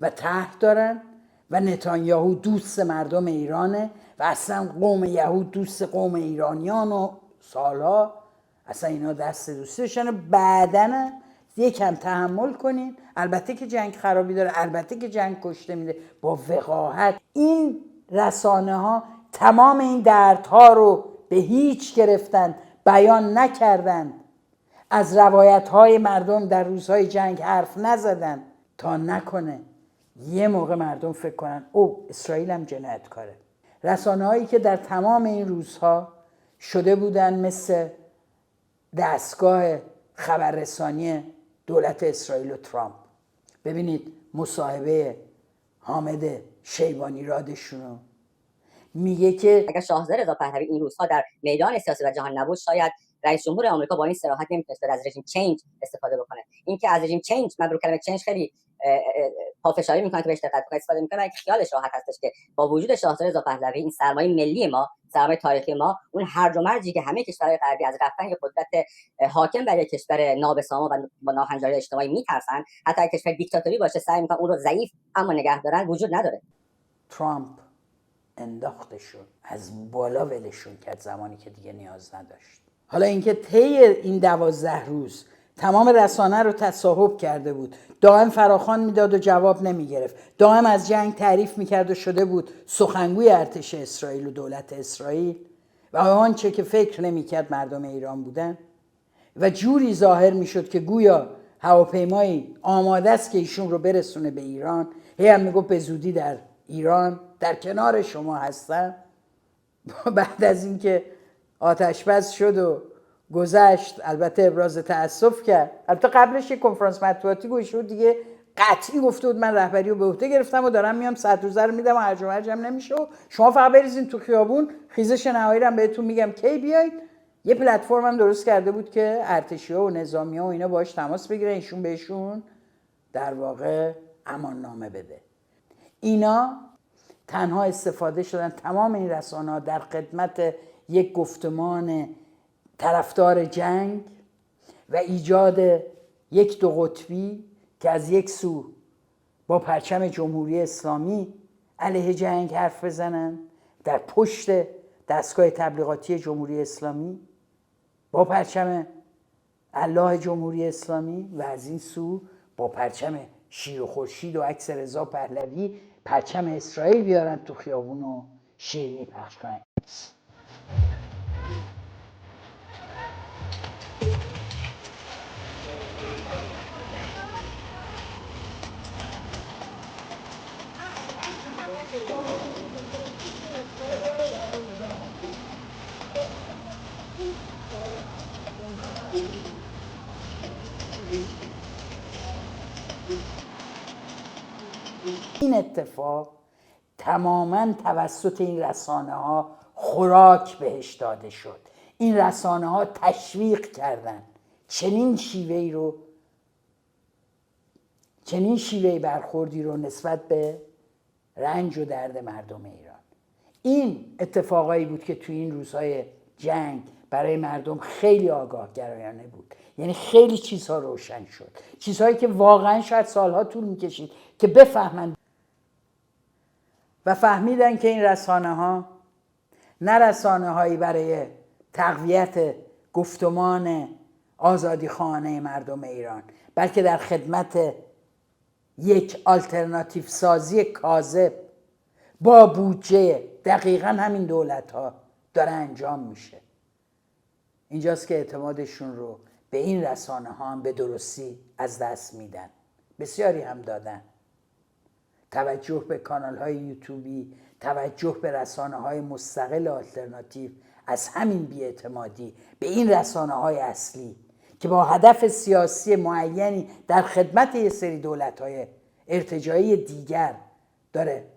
A: و طرح دارن و نتانیاهو دوست مردم ایرانه و اصلا قوم یهود دوست قوم ایرانیان و سالها اصلا اینا دست دوستی داشتن. بعدن یکم تحمل کنین. البته که جنگ خرابی داره، البته که جنگ کشته میده، با وقاحت. این رسانه ها تمام این دردها رو به هیچ گرفتن، بیان نکردن، از روایت های مردم در روزهای جنگ حرف نزدن تا نکنه یه موقع مردم فکر کنن او اسرائیل هم جنایتکاره. رسانه هایی که در تمام این روزها شده بودن مثل دستگاه خبررسانی دولت اسرائیل و ترامپ. ببینید مصاحبه حامد شیبانی رادشونو میگه که
H: اگر شاهزاده رضا پهلوی این روزها در میدان سیاسی و جهان نبود، شاید رئیس جمهور آمریکا با این صراحت نمیتونست از رژیم چنج استفاده بکنه. این که از رژیم چنج، من رو کلمه چنج خیلی پافشاری میکنه که بهش دقت کنید، استفاده میکنه که خیالش راحت هستش که با وجود شاهزاده رضا پهلوی این سرمایه ملی ما، سرمایه تاریخی ما، اون هرج و مرجی که همه کشورهای غربی از رفتن یک قدرت حاکم بر یک کشور نابساما و با ناهنجاری اجتماعی میترسن، حتی اگه کشور دیکتاتوری باشه سعی میکنن اون رو ضعیف اما نگه دارن، وجود نداره.
A: ترامپ انداختشون از بالا ولشون کرد زمانی که دیگه نیاز نداشت. حالا اینکه طی این 12 روز تمام رسانه رو تصاحب کرده بود، دائم فراخوان میداد و جواب نمیگرفت، دائم از جنگ تعریف میکرد و شده بود سخنگوی ارتش اسرائیل و دولت اسرائیل و آنچه که فکر نمیکرد مردم ایران بودن و جوری ظاهر میشد که گویا هواپیمایی آماده است که ایشون رو برسونه به ایران. هی هم میگفت به زودی در ایران در کنار شما هستم. بعد از اینکه آتش‌بس شد و گذشت، البته ابراز تأسف کرد. البته قبلش یک کنفرانس مطبوعاتی گوشود دیگه قطعی گفته بود من رهبری رو به عهده گرفتم و دارم میام 100 روزه رو میدم و هرج و مرجم نمیشه و شما فقط بریزین تو خیابون، خیزش نهایی رو بهتون میگم کی بیاید. یه پلتفرم هم درست کرده بود که ارتشی‌ها و نظامی‌ها و اینا باهاش تماس بگیرن، ایشون بهشون در واقع امان نامه بده. اینا تنها استفاده شدن، تمام این رسانه‌ها در خدمت یک گفتمان طرفدار جنگ و ایجاد یک دو قطبی که از یک سو با پرچم جمهوری اسلامی علیه جنگ حرف بزنن در پشت دستگاه تبلیغاتی جمهوری اسلامی با پرچم الله جمهوری اسلامی، و از این سو با پرچم شیر و خورشید و عکس رضا پهلوی پرچم اسرائیل بیارن تو خیابون و شیرینی پخش کنن. این اتفاق تماما توسط این رسانه ها خوراک بهش داده شد. این رسانه ها تشویق کردن چنین شیوهی برخوردی رو نسبت به رنج و درد مردم ایران. این اتفاقایی بود که توی این روزهای جنگ برای مردم خیلی آگاه گرایانه بود. یعنی خیلی چیزها روشن شد، چیزهایی که واقعا شاید سالها طول میکشید که بفهمند و فهمیدن که این رسانه ها نه رسانه هایی برای تقویت گفتمان آزادی خواهانه مردم ایران، بلکه در خدمت یک آلترناتیو سازی کاذب با بودجه دقیقاً همین دولت ها داره انجام میشه. اینجاست که اعتمادشون رو به این رسانه ها هم به درستی از دست میدن. بسیاری هم دادن. توجه به کانال های یوتیوبی، توجه به رسانه های مستقل آلترناتیو، از همین بی‌اعتمادی به این رسانه های اصلی که با هدف سیاسی معینی در خدمت یه سری دولت های ارتجاعی دیگر داره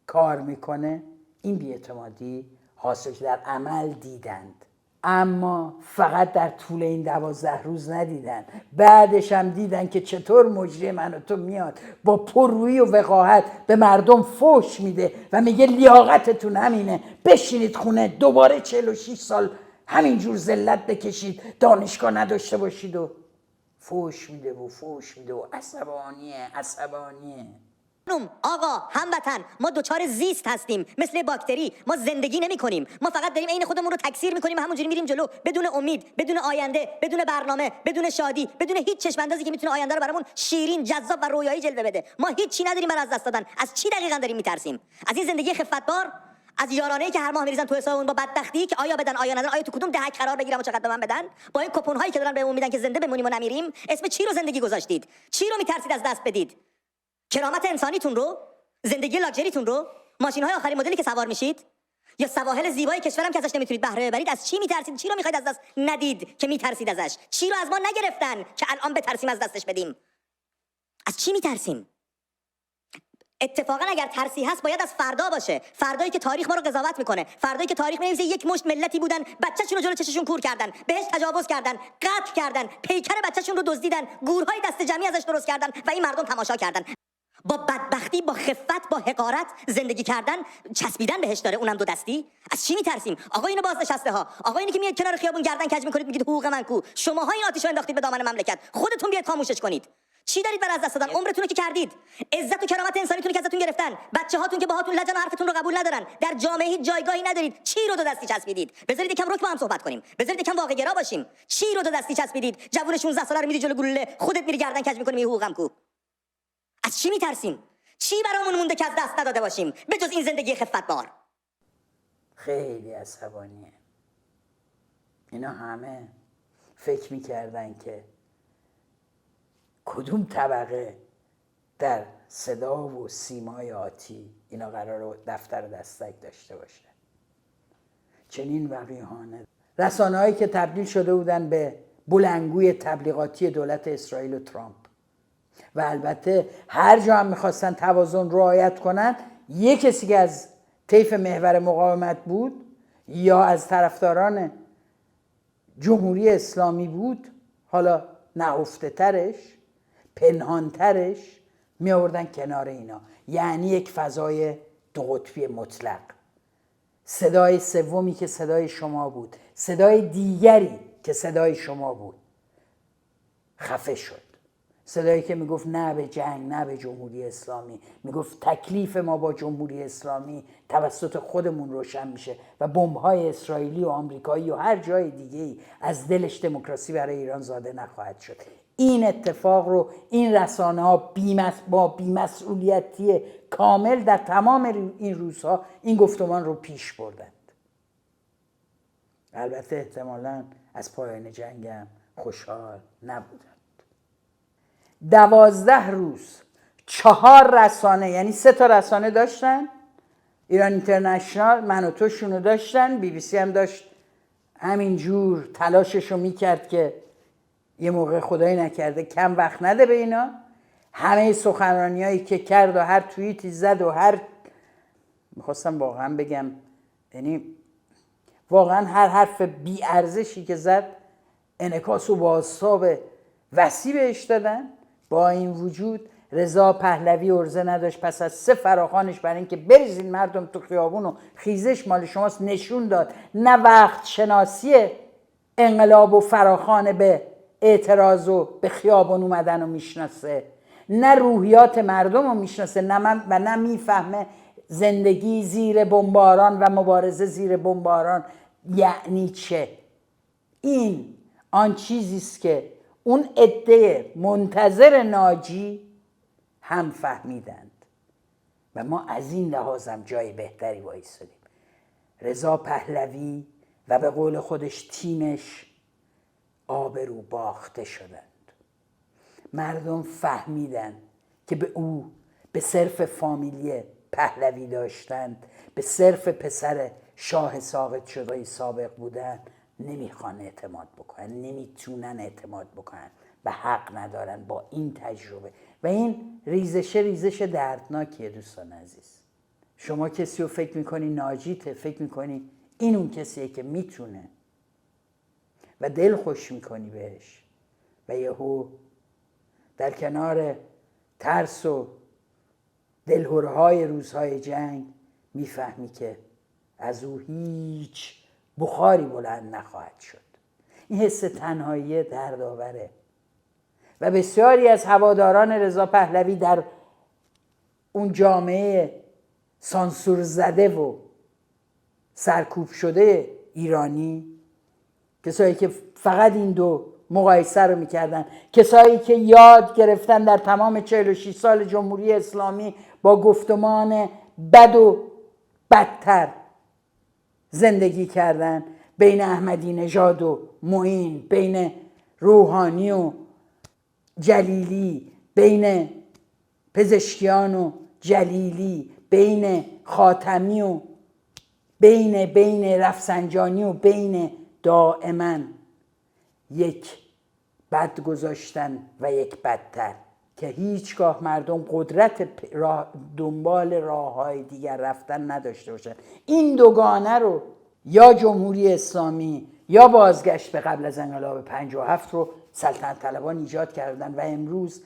A: کار میکنه، این بی‌اعتمادی حاصل در عمل دیدند. اما فقط در طول این 12 روز ندیدن، بعدش هم دیدن که چطور مجری من و تو میاد با پررویی و وقاحت به مردم فحش میده و میگه لیاقتتون همینه، بشینید خونه دوباره 46 سال همینجور ذلت بکشید، دانشگاه نداشته باشید و فحش میده و عصبانیه.
I: آقا هموطن، ما دوچار زیست هستیم، مثل باکتری ما زندگی نمی کنیم. ما فقط داریم عین خودمون رو تکثیر میکنیم و همونجوری میریم جلو، بدون امید، بدون آینده، بدون برنامه، بدون شادی، بدون هیچ چشم‌اندازی که میتونه آینده رو برامون شیرین، جذاب و رویایی جلوه بده. ما هیچی نداریم برای از دست دادن. از چی دقیقاً داریم میترسیم؟ از این زندگی خفتبار، از یارانه‌ای که هر ماه میریزن تو حسابمون، با بدبختی که آیا بدن آیا ندن، آیا تو کدوم دهک قرار بگیرم و چقدر به من بدن، با این کوپن‌هایی که دارن بهمون میدن که زنده بمونیم و نمیریم. اسم چی رو زندگی گذاشتید؟ چی رو میترسید از دست بدید؟ کرامت انسانیتون رو، زندگی لاکچریتون رو، ماشین‌های آخرین مدلی که سوار میشید، یا سواحل زیبای کشورم که ازش نمیتونید بهره ببرید؟ از چی میترسید؟ چی رو میخواید از دست ندید که میترسید ازش؟ چی رو از ما نگرفتن که الان بترسیم از دستش بدیم؟ از چی میترسیم؟ اتفاقا اگر ترسی هست باید از فردا باشه، فردایی که تاریخ ما رو قضاوت میکنه، فردایی که تاریخ می‌نویسه یک مشت ملتی بودن بچه‌شون رو جلو چششون کور کردن، بهش تجاوز کردن، قتل کردن، پیکر بچه‌شون رو دزدیدن، گورهای دست جمعی ازش درست کردن و این مردم تماشا کردن. با بدبختی، با خفت، با حقارت زندگی کردن، چسبیدن بهش داره، اونم دو دستی. از چی میترسیم؟ آقا اینو بازنشسته ها، آقا اینی که میاد کنار خیابون گردن کج میکنید میگید حقوق من کو؟ شماها این آتیشو انداختید به دامن مملکت، خودتون بیاید خاموشش کنید. چی دارید برای از دست دادن؟ عمرتون رو که کردید، عزت و کرامت انسانیتون که ازتون گرفتن، بچه‌هاتون که باهاتون لجن و حرفتون رو قبول ندارن، در جامعه هیچ جایگاهی ندارید. چی رو دو دستی چسبیدید؟ بذارید یکم رک با هم صحبت کنیم، بذارید یکم واقع گرا باشیم. چی رو دو دستی چسبیدید؟ جوون 16 ساله رو میری جلو گلوله، خودت میری گردن کج میکنی حقوقم کو؟ از چی میترسیم؟ چی برامون مونده که از دست نداده باشیم به جز این زندگی خفتبار؟
A: خیلی عصبانیه. اینا همه فکر میکردن که کدوم طبقه در صدا و سیمای آتی اینا قرار دفتر دستک داشته باشه. چنین وقیحانه رسانه‌هایی که تبدیل شده بودن به بلندگوی تبلیغاتی دولت اسرائیل و ترامپ و البته هر جا هم میخواستن توازن رعایت کنن، یک کسی که از طیف محور مقاومت بود یا از طرفداران جمهوری اسلامی بود، حالا نهفته ترش، پنهان ترش، می آوردن کنار اینا. یعنی یک فضای دو قطبی مطلق. صدای سومی که صدای شما بود، صدای دیگری که صدای شما بود، خفه شد. صدایی که میگفت نه به جنگ، نه به جمهوری اسلامی، میگفت تکلیف ما با جمهوری اسلامی توسط خودمون روشن میشه و بمب‌های اسرائیلی و آمریکایی و هر جای دیگه‌ای از دلش دموکراسی برای ایران زاده نخواهد شد. این اتفاق رو این رسانه‌ها با بی‌مسئولیتی کامل در تمام این روزها این گفتمان رو پیش بردند. البته احتمالاً از پایان جنگ هم خوشحال نبودند. 12 روز 4 رسانه، یعنی 3 تا رسانه داشتن، ایران اینترنشنال، من و توشونو داشتن، بی بی سی هم داشت همینجور تلاششو میکرد که یه موقع خدایی نکرده کم وقت نده به اینا. همه سخنرانیایی که کرد و هر توییتی زد و هر میخواستم واقعا بگم، یعنی واقعا هر حرف بی ارزشی که زد انعکاس و بازتاب وسیع بهش دادن. با این وجود رضا پهلوی عرضه نداشت پس از 3 فراخوانش برای اینکه بریزین مردم تو خیابون و خیزش مال شماست نشون داد نه وقت شناسی انقلاب و فراخوان به اعتراض و به خیابون اومدن رو میشناسه، نه روحیات مردم رو میشناسه، نه میفهمه زندگی زیر بمباران و مبارزه زیر بمباران یعنی چه. این آن چیزیست که اون عده منتظر ناجی هم فهمیدند و ما از این لحاظ هم جای بهتری وایسادیم. رضا پهلوی و به قول خودش تیمش آبرو باخته شدند. مردم فهمیدند که به او به صرف فامیلی پهلوی داشتند، به صرف پسر شاه ساقط شده سابق بودن، نمیخوان اعتماد بکنن، نمیتونن اعتماد بکنن، به حق ندارن با این تجربه. و این ریزش دردناکیه دوستان عزیز. شما کسی رو فکر میکنی ناجیته، فکر میکنی این اون کسیه که میتونه و دل خوش میکنی بهش و یهو در کنار ترس و دلهرهای روزهای جنگ میفهمی که از او هیچ بخاری بلند نخواهد شد. این حس تنهایی دردآوره و بسیاری از هواداران رضا پهلوی در اون جامعه سانسور زده و سرکوب شده ایرانی، کسایی که فقط این دو مقایسه رو میکردن، کسایی که یاد گرفتن در تمام 46 سال جمهوری اسلامی با گفتمان بد و بدتر زندگی کردن، بین احمدی نژاد و معین، بین روحانی و جلیلی، بین پزشکیان و جلیلی، بین خاتمی و بین رفسنجانی و بین دائما یک بد گذاشتن و یک بدتر که هیچگاه مردم قدرت دنبال راه‌های دیگر رفتن نداشته باشن. این دوگانه رو یا جمهوری اسلامی یا بازگشت به قبل از انقلاب 57 رو سلطنت طلبان ایجاد کردن و امروز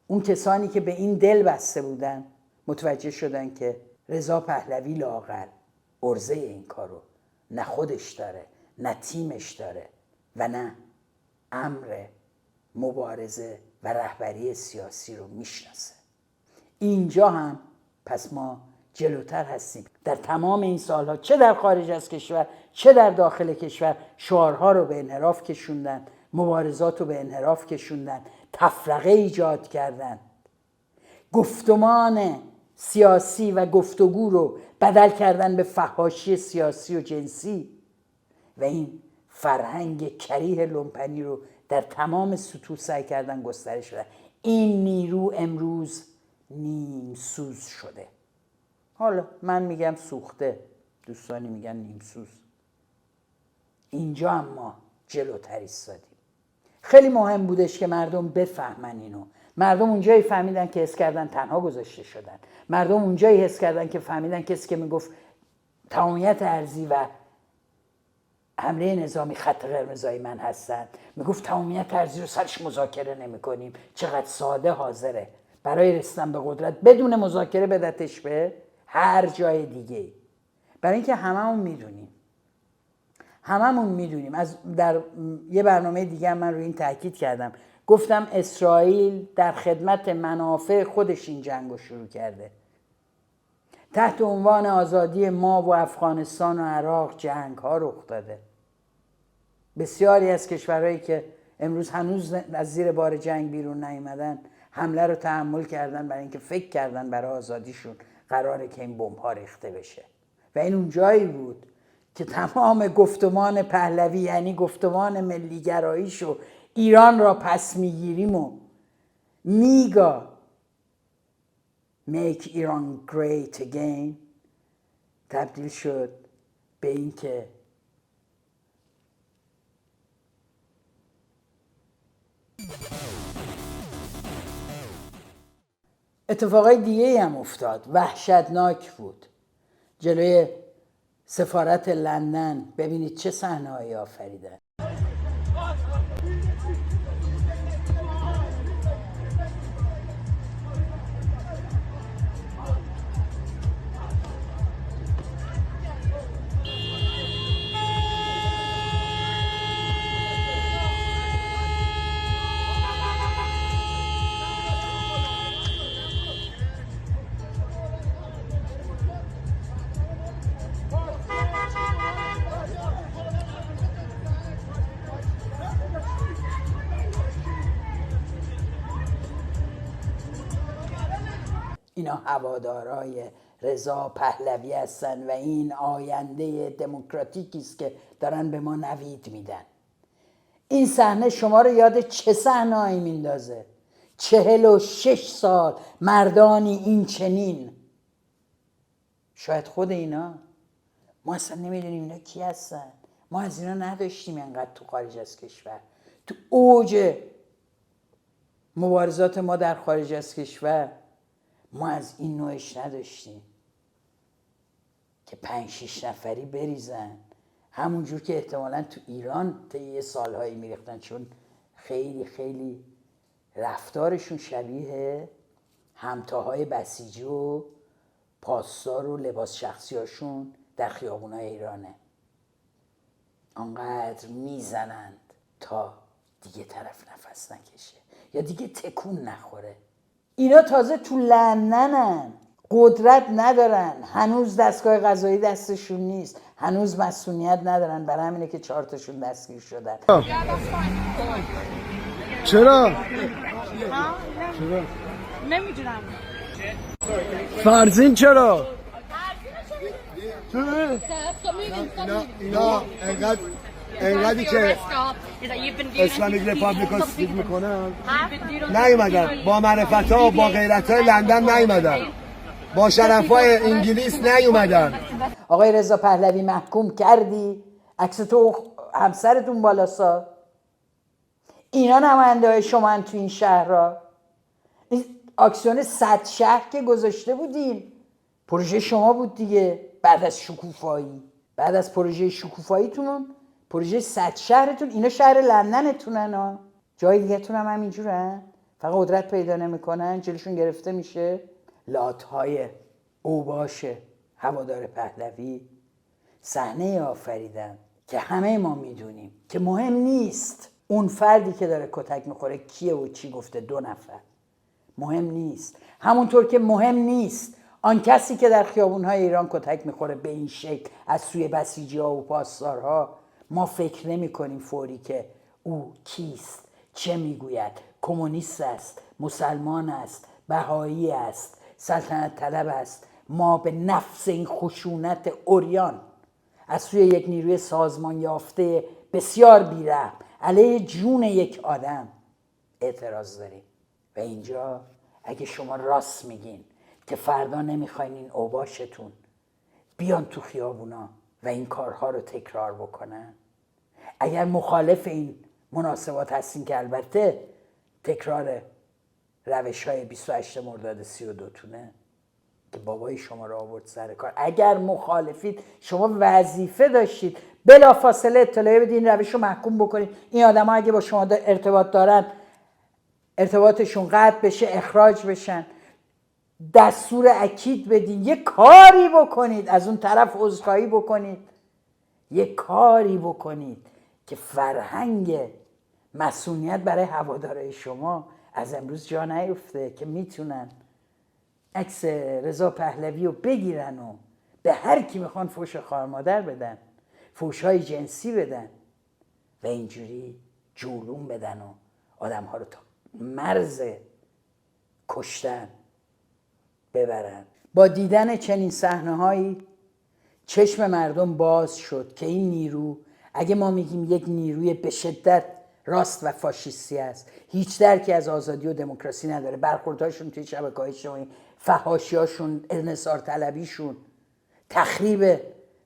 A: اون کسانی که به این دل بسته بودن متوجه شدن که رضا پهلوی لااقل عرضه این کارو نه خودش داره، نه تیمش داره و نه امر مبارزه و رهبری سیاسی رو میشناسه. اینجا هم پس ما جلوتر هستیم. در تمام این سالها چه در خارج از کشور چه در داخل کشور شعارها رو به انحراف کشوندن، مبارزات رو به انحراف کشوندن، تفرقه ایجاد کردن، گفتمان سیاسی و گفتگو رو بدل کردن به فحاشی سیاسی و جنسی و این فرهنگ کریه لومپنی رو در تمام سطوح سعی کردن گسترش بدن. این نیرو امروز نیم سوز شده. حالا من میگم سوخته، دوستانی میگن نیم سوز. اینجا هم ما جلوتر ایستادیم. خیلی مهم بودش که مردم بفهمن اینو. مردم اونجایی فهمیدن که حس کردن تنها گذاشته شدن. مردم اونجایی حس کردن که فهمیدن کسی که میگفت تمامیت ارضی و حمله نظامی خط قرمزای من هستن، میگفت تمامیت ارضی رو سرش مذاکره نمی کنیم، چقدر ساده حاضره برای رسیدن به قدرت بدون مذاکره بدتش به هر جای دیگه. برای اینکه هممون میدونیم در یه برنامه دیگه من روی این تاکید کردم، گفتم اسرائیل در خدمت منافع خودش این جنگ رو شروع کرده. تحت عنوان آزادی ما و افغانستان و عراق جنگ ها رخ داده. بسیاری از کشورهایی که امروز هنوز از زیر بار جنگ بیرون نیامدن حمله رو تحمل کردن برای اینکه فکر کردن برای آزادیشون قراره که این بمب‌ها ریخته بشه. و این اون جایی بود که تمام گفتمان پهلوی، یعنی گفتمان ملیگراییشو ایران را پس میگیریم و میگا Make Iran Great Again تبدیل شد به این که اتفاقای دیگه هم افتاد، وحشتناک بود. جلوی سفارت لندن ببینید چه صحنه‌ای آفریدن. اینا هوادارای رضا پهلوی هستن و این آینده دموکراتیکی است که دارن به ما نوید میدن. این صحنه شما رو یاد چه صحنه‌ای میندازه؟ 46 سال مردانی این چنین. شاید خود اینا، ما اصلا نمیدونیم اینا کی هستن. ما از اینا نداشتیم انقدر تو خارج از کشور. تو اوج مبارزات ما در خارج از کشور ما از این نوعش نداشتیم که 5-6 نفری بریزن، همونجور که احتمالاً تو ایران طی سالهایی میریختن، چون خیلی خیلی رفتارشون شبیه همتاهای بسیجی و پاسدار و لباس شخصیاشون در خیابونای ایرانه. آنقدر میزنند تا دیگه طرف نفس نکشه یا دیگه تکون نخوره. اینا تازه تو لندنن، قدرت ندارن، هنوز دستگاه قضایی دستشون نیست، هنوز مسئولیت ندارن، برای همینه که 4 تاشون دستگیر شدن.
J: چرا؟
F: نمیدونم.
J: فرزین چرا؟ اینا انقدری که اسلامیک رپابلیک رو سید میکنن نیومدن، با معرفت ها و با غیرت های لندن نیومدن، با شرف های انگلیس نیومدن.
A: آقای رضا پهلوی محکوم کردی، عکس تو همسرتون بالاسا. اینا نماینده های شما تو این شهرها. این اکسیون 100 شهر که گذاشته بودین پروژه شما بود دیگه. بعد از شکوفایی، بعد از پروژه شکوفاییتون، پروژه 100 شهرتون، اینا شهر لندنتونن ها. جای دیگه تون هم همینجورن، فقط قدرت پیدا نمیکنن، جلوشون گرفته میشه. لاتهای اوباش هوادار پهلوی صحنه آفریدن که همه ما میدونیم که مهم نیست اون فردی که داره کتک میخوره کیه و چی گفته، 2 نفر، مهم نیست. همونطور که مهم نیست آن کسی که در خیابونهای ایران کتک میخوره به این شکل از سوی بسیجی‌ها و پاسدارها، ما فکر نمی کنیم فوری که او کیست، چه میگوید، کمونیست است، مسلمان است، بهایی است، سلطنت طلب است. ما به نفس این خشونت عریان از سوی یک نیروی سازمان یافته بسیار بی‌رحم علیه جون یک آدم اعتراض داریم. و اینجا اگه شما راست میگین که فردا نمیخواین این اوباشتون بیان تو خیابونا و این کارها رو تکرار بکنن، اگر مخالف این مناسبات هستین که البته تکرار روش های 28 مرداد 32 تونه که بابای شما رو آورد سر کار، اگر مخالفید شما وظیفه داشتید بلافاصله اطلاعی بدین، روش رو محکوم بکنید، این آدم ها اگه با شما ارتباط دارن ارتباطشون قطع بشه، اخراج بشن، دستور اکید بدین، یه کاری بکنید، از اون طرف عذرخواهی بکنید، یه کاری بکنید که فرهنگ مسئولیت برای هوادارهای شما از امروز جا نیفته که میتونن عکس رضا پهلوی رو بگیرن و به هر کی میخوان فوش خواهر مادر بدن، فوش‌های جنسی بدن و اینجوری جولون بدن و آدم‌ها رو تا مرز کشتن ببرن. با دیدن چنین صحنه‌هایی چشم مردم باز شد که این نیرو، اگه ما میگیم یک نیروی به شدت راست و فاشیستی است، هیچ درکی از آزادی و دموکراسی نداره، برخوردهاشون توی شبکه‌های اجتماعی، فحاشی‌هاشون، انحصار طلبیشون، تخریب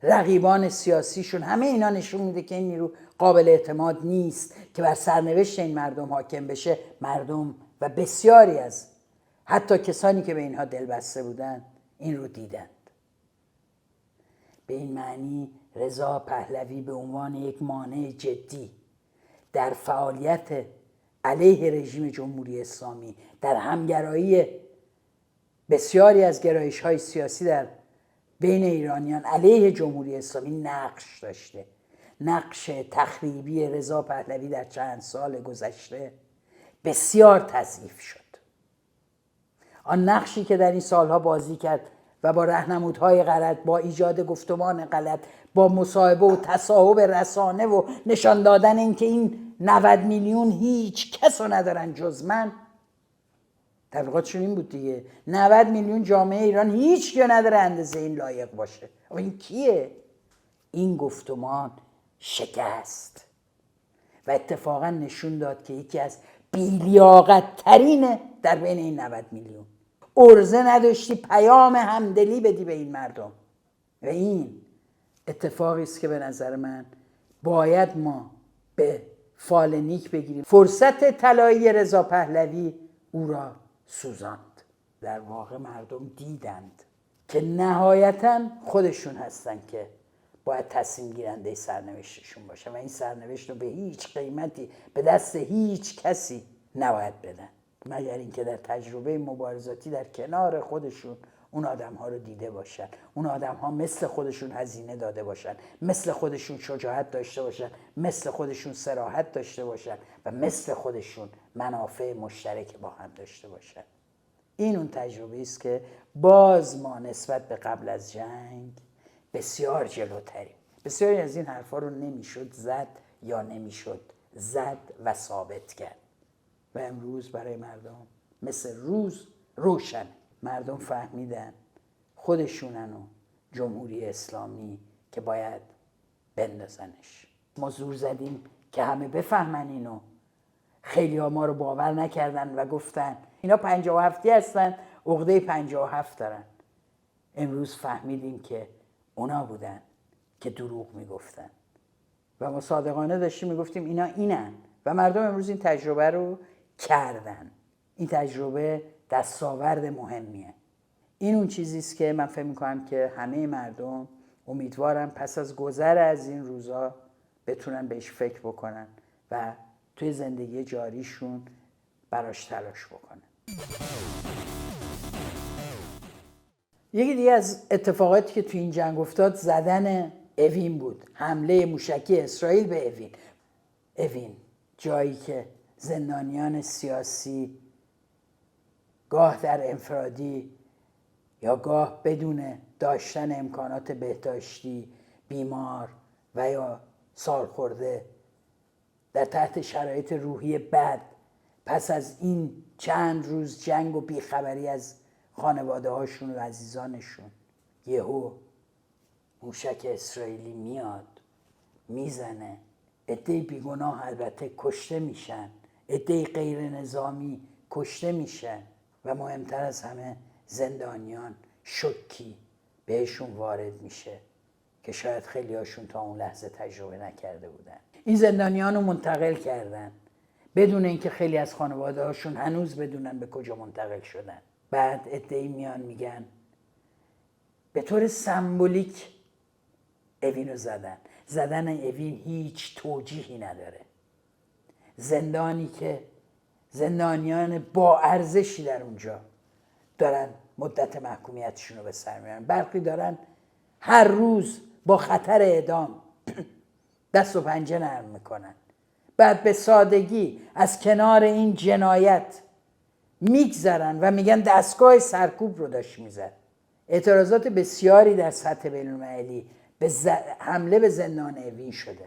A: رقیبان سیاسیشون، همه اینا نشون میده که این نیرو قابل اعتماد نیست که بر سرنوشت این مردم حاکم بشه. مردم و بسیاری از حتی کسانی که به اینها دلبسته بودند این رو دیدند. به این معنی رضا پهلوی به عنوان یک مانع جدی در فعالیت علیه رژیم جمهوری اسلامی، در همگرایی بسیاری از گرایش‌های سیاسی در بین ایرانیان علیه جمهوری اسلامی نقش داشته. نقش تخریبی رضا پهلوی در چند سال گذشته بسیار تضعیف شد. آن نقشی که در این سالها بازی کرد و با راهنمودهای غلط، با ایجاد گفتمان غلط، با مصاحبه و تصاحب رسانه و نشان دادن اینکه این 90 میلیون هیچ کس رو ندارن جز من، تبلیغاتشون این بود دیگه، 90 میلیون جامعه ایران هیچ کی نداره اندازه این لایق باشه. اما این کیه؟ این گفتمان شکست و اتفاقا نشون داد که یکی از بی‌لیاقت ترینه در بین این 90 میلیون. ارزه نداشتی پیام همدلی بدی به این مردم و این اتفاقی است که به نظر من باید ما به فال نیک بگیریم. فرصت طلایی رضا پهلوی او را سوزاند. در واقع مردم دیدند که نهایتاً خودشون هستن که باید تصمیم گیرنده سرنوشتشون باشه و این سرنوشت رو به هیچ قیمتی به دست هیچ کسی نباید بدن، مگر اینکه در تجربه مبارزاتی در کنار خودشون اون آدم ها رو دیده باشن، اون آدم ها مثل خودشون هزینه داده باشن، مثل خودشون شجاعت داشته باشن، مثل خودشون صراحت داشته باشن و مثل خودشون منافع مشترک با هم داشته باشن. این اون تجربه است که باز ما نسبت به قبل از جنگ بسیار جلوتریم. بسیاری از این حرفا رو نمیشد زد یا نمیشد زد و ثابت کرد و امروز برای مردم مثل روز روشن. مردم فهمیدن خودشونن و جمهوری اسلامی که باید بندازنش. ما زور زدیم که همه بفهمن اینو، خیلی ها ما رو باور نکردن و گفتن اینا 57 هستن، عقده 57 دارن. امروز فهمیدیم که اونا بودن که دروغ میگفتن و ما صادقانه داشتیم میگفتیم اینا اینن و مردم امروز این تجربه رو کردن. این تجربه دستاورد مهمیه. این اون چیزیست که من فکر میکنم که همه مردم امیدوارم پس از گذر از این روزا بتونن بهش فکر بکنن و توی زندگی جاریشون براش تلاش بکنن. یکی دیگه از اتفاقاتی که توی این جنگ افتاد زدن اوین بود، حمله موشکی اسرائیل به اوین. اوین جایی که زندانیان سیاسی گاه در انفرادی یا گاه بدون داشتن امکانات بهداشتی بیمار و یا سالخورده در تحت شرایط روحی بد پس از این چند روز جنگ و بیخبری از خانواده هاشون و عزیزانشون یهو موشک اسرائیلی میاد میزنه، عده بیگناه البته کشته میشن، عده غیر نظامی کشته میشن و مهمتر از همه زندانیان شوکی بهشون وارد میشه که شاید خیلی هاشون تا اون لحظه تجربه نکرده بودن. این زندانیان رو منتقل کردن بدون اینکه خیلی از خانواده هاشون هنوز بدونن به کجا منتقل شدن. بعد عده‌ای میان میگن به طور سمبولیک اوین رو زدن اوین هیچ توجیهی نداره. زندانی که زندانیان با ارزشی در اونجا دارن مدت محکومیتشون رو به سر میبرن. برخی دارن هر روز با خطر اعدام دست و پنجه نرم میکنن. بعد به سادگی از کنار این جنایت میگذرن و میگن دستگاه سرکوب رو داشت میزد. اعتراضات بسیاری در سطح بین‌المللی به حمله به زندان اوین شده.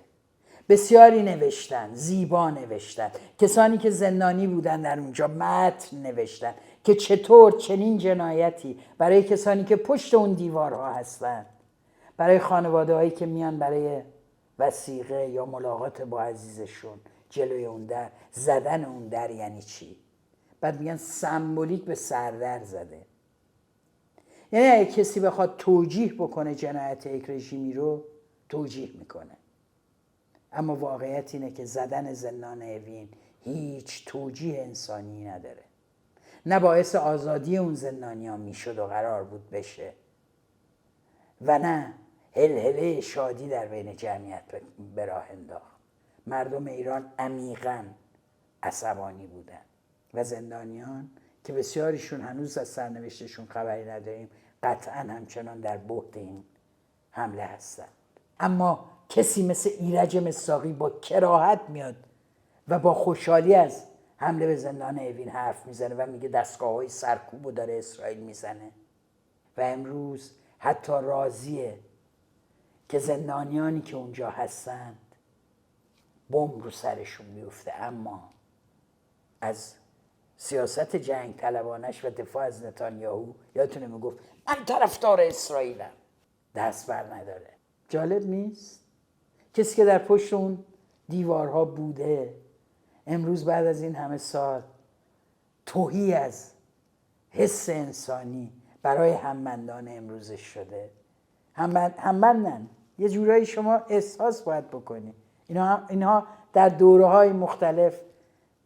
A: بسیاری نوشتن، زیبا نوشتن. کسانی که زندانی بودن در اونجا متن نوشتن که چطور چنین جنایتی برای کسانی که پشت اون دیوارها هستن، برای خانواده هایی که میان برای وثیقه یا ملاقات با عزیزشون جلوی اون در، زدن اون در یعنی چی؟ بعد میگن سمبولیک به سردر زده. یعنی اگه کسی بخواد توجیه بکنه جنایت یک رژیمی رو توجیه میکنه، اما واقعیت اینه که زدن زندان اوین هیچ توجیه انسانی نداره. نه باعث آزادی اون زندانیان میشد و قرار بود بشه و نه هلهله شادی در بین جمعیت به راه انداخت. مردم ایران عمیقاً عصبانی بودن و زندانیان که بسیاریشون هنوز از سرنوشتشون خبری نداریم قطعاً همچنان در بعد این حمله هستند. اما کسی مثل ایرج مصداقی با کراهت میاد و با خوشحالی از حمله به زندان اوین حرف میزنه و میگه دستگاه‌های سرکوب رو داره اسرائیل میزنه و امروز حتی راضیه که زندانیانی که اونجا هستند بمب رو سرشون میفته، اما از سیاست جنگ طلبانش و دفاع از نتانیاهو یادتونه میگفت من طرفدار اسرائیلم، دست بر نداره. جالب نیست؟ کسی که در پشت اون دیوارها بوده امروز بعد از این همه سال تهی از حس انسانی برای هممندان امروزش شده. هممندن، یه جورایی شما احساس باید بکنی اینها در دوره‌های مختلف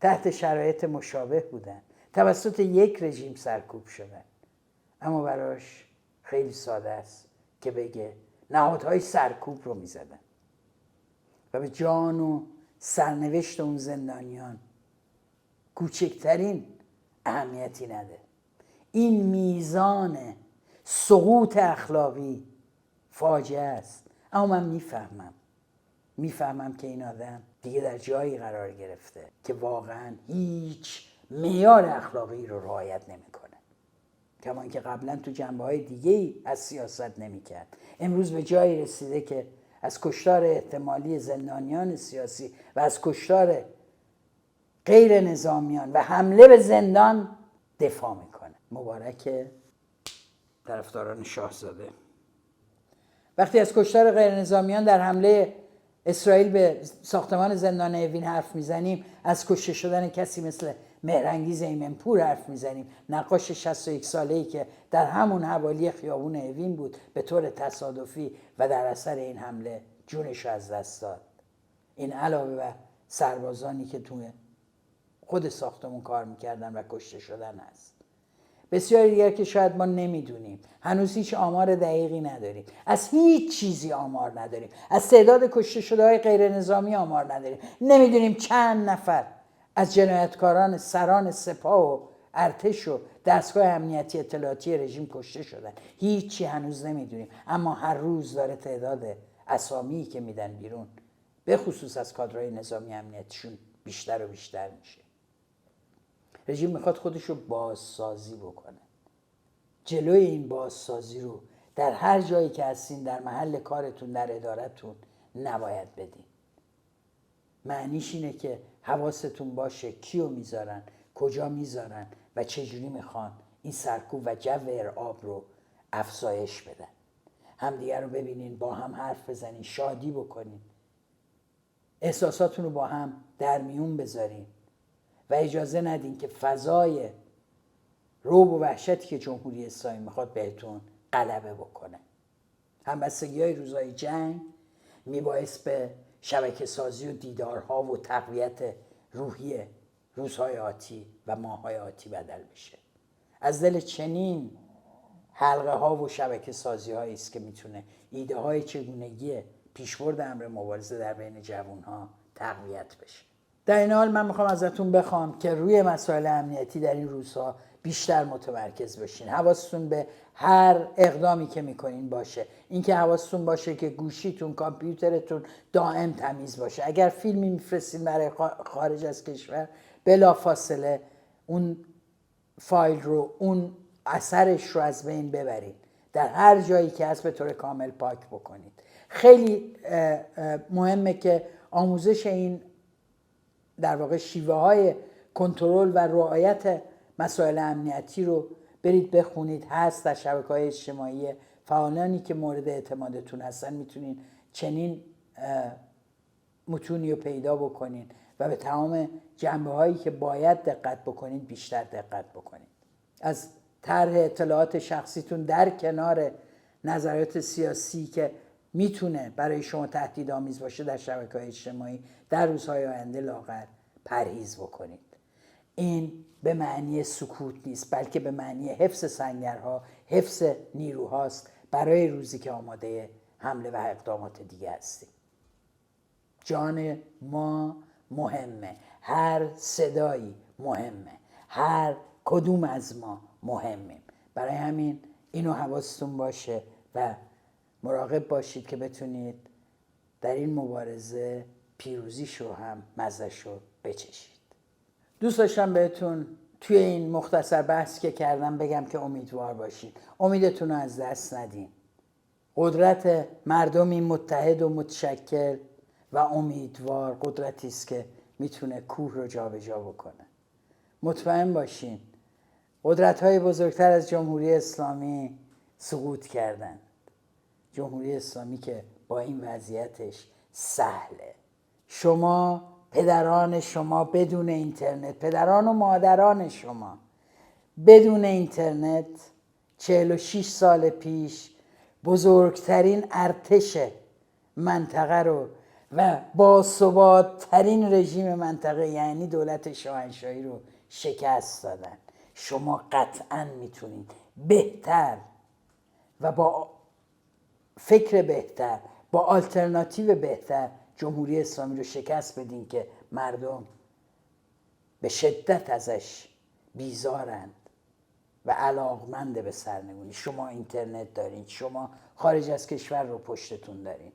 A: تحت شرایط مشابه بودن، توسط یک رژیم سرکوب شدن، اما براش خیلی ساده است که بگه نهادهای سرکوب رو میزدن و به جان و سرنوشت اون زندانیان کوچکترین اهمیتی نده. این میزان سقوط اخلاقی فاجعه است. اما من میفهمم که این آدم دیگه در جایی قرار گرفته که واقعا هیچ معیار اخلاقی رو رعایت نمیکنه. کما که قبلا تو جنبه‌های دیگه‌ای از سیاست نمیکرد. امروز به جایی رسیده که از کشتار احتمالی زندانیان سیاسی و از کشتار غیر نظامیان و حمله به زندان دفاع میکنه. مبارک طرفداران شاهزاده. وقتی از کشتار غیر نظامیان در حمله اسرائیل به ساختمان زندان اوین حرف میزنیم، از کشته شدن کسی مثل مهرانگیز ایمنپور حرف میزنیم، نقاش 61 ساله‌ای که در همون حوالی خیابون اوین بود به طور تصادفی و در اثر این حمله جونش از دست داد. این علاوه بر سربازانی که توی خود ساختمون کار میکردن و کشته شدن هست. بسیاری دیگر که شاید ما نمیدونیم. هنوز هیچ آمار دقیقی نداریم. از هیچ چیزی آمار نداریم. از تعداد کشته شده های غیر نظامی آمار نداریم. نمیدونیم چند نفر از جنایتکاران سران سپاه و ارتش و دستگاه امنیتی اطلاعاتی رژیم کشته شدن. هیچی هنوز نمیدونیم. اما هر روز داره تعداد اسامی که میدن بیرون به خصوص از کادرهای نظامی امنیتیشون بیشتر و بیشتر میشه. رژیم میخواد خودش رو بازسازی بکنه. جلوی این بازسازی رو در هر جایی که هستین، در محل کارتون، در ادارتون نباید بدین. معنیش اینه که حواستون باشه کیو میذارن، کجا میذارن و چجوری میخوان این سرکوب و جو ارعاب رو افزایش بدن. همدیگر رو ببینین، با هم حرف بزنین، شادی بکنین، احساساتون رو با هم در میون بذارین و اجازه ندین که فضای رعب و وحشتی که جمهوری اسلامی میخواد بهتون غلبه بکنه. همبستگی‌های روزهای جنگ میبایست به شبکه سازی و دیدارها و تقویت روحی روزهای آتی و ماههای آتی بدل بشه. از دل چنین حلقه ها و شبکه سازی هایی است که میتونه ایده های چگونگی پیشبرد امر مبارزه در بین جوان ها تقویت بشه. در این حال من میخوام ازتون بخوام که روی مسائل امنیتی در این روزها بیشتر متمرکز بشین. حواستون به هر اقدامی که میکنین باشه. اینکه حواستون باشه که گوشیتون، کامپیوترتون دائم تمیز باشه. اگر فیلمی میفرستین برای خارج از کشور، بلافاصله اون فایل رو، اون اثرش رو از بین ببرید. در هر جایی که هست به طور کامل پاک بکنید. خیلی مهمه که آموزش این در واقع شیوه های کنترل و رعایت مسائل امنیتی رو برید بخونید. هست در شبکه‌های اجتماعی. فعالانی که مورد اعتمادتون هستن میتونین چنین متونی رو پیدا بکنین و به تمام جنبه هایی که باید دقت بکنید بیشتر دقت بکنید. از طرح اطلاعات شخصیتون در کنار نظریات سیاسی که میتونه برای شما تهدیدآمیز باشه در شبکه‌های اجتماعی در روزهای آینده لااقل پرهیز بکنید. این به معنی سکوت نیست، بلکه به معنی حفظ سنگرها، حفظ نیروهاست برای روزی که آماده حمله و اقدامات دیگه هستیم. جان ما مهمه، هر صدایی مهمه، هر کدوم از ما مهمیم. برای همین اینو حواستون باشه و مراقب باشید که بتونید در این مبارزه پیروزیشو هم مزهشو بچشید. دوست داشتم بهتون توی این مختصر بحث که کردم بگم که امیدوار باشید. امیدتون رو از دست ندین. قدرت مردمی متحد و متشکل و امیدوار قدرتی است که میتونه کوه رو جابجا بکنه. مطمئن باشین قدرت‌های بزرگتر از جمهوری اسلامی سقوط کردند. جمهوری اسلامی که با این وضعیتش سهله. شما، پدران شما بدون اینترنت، پدران و مادران شما بدون اینترنت 46 سال پیش بزرگترین ارتش منطقه رو و باثبات‌ترین رژیم منطقه یعنی دولت شاهنشاهی رو شکست دادن. شما قطعاً میتونید بهتر و با فکر بهتر، با آلترناتیو بهتر جمهوری اسلامی رو شکست بدین که مردم به شدت ازش بیزارند و علاقمند به سرنگونی. شما اینترنت دارین، شما خارج از کشور رو پشتتون دارین،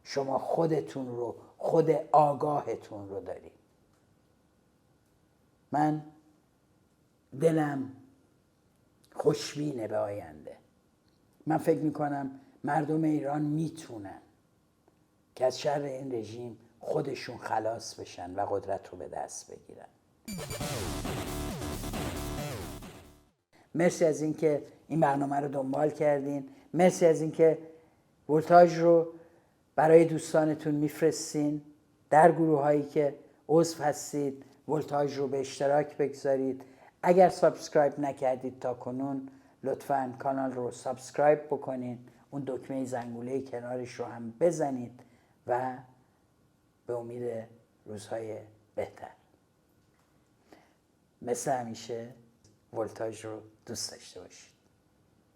A: شما خودتون رو، خود آگاهتون رو دارین. من دلم خوشبینه به آینده. من فکر میکنم مردم ایران میتونن که از شر این رژیم خودشون خلاص بشن و قدرت رو به دست بگیرن. مرسی از اینکه این برنامه رو دنبال کردین. مرسی از اینکه ولتاژ رو برای دوستانتون میفرستین. در گروه هایی که عضو هستید ولتاژ رو به اشتراک بگذارید. اگر سابسکرایب نکردید تا کنون لطفاً کانال رو سابسکرایب بکنین. اون دکمه زنگوله کنارش رو هم بزنید و به امید روزهای بهتر. مثل همیشه ولتاژ رو دوست داشته باشید.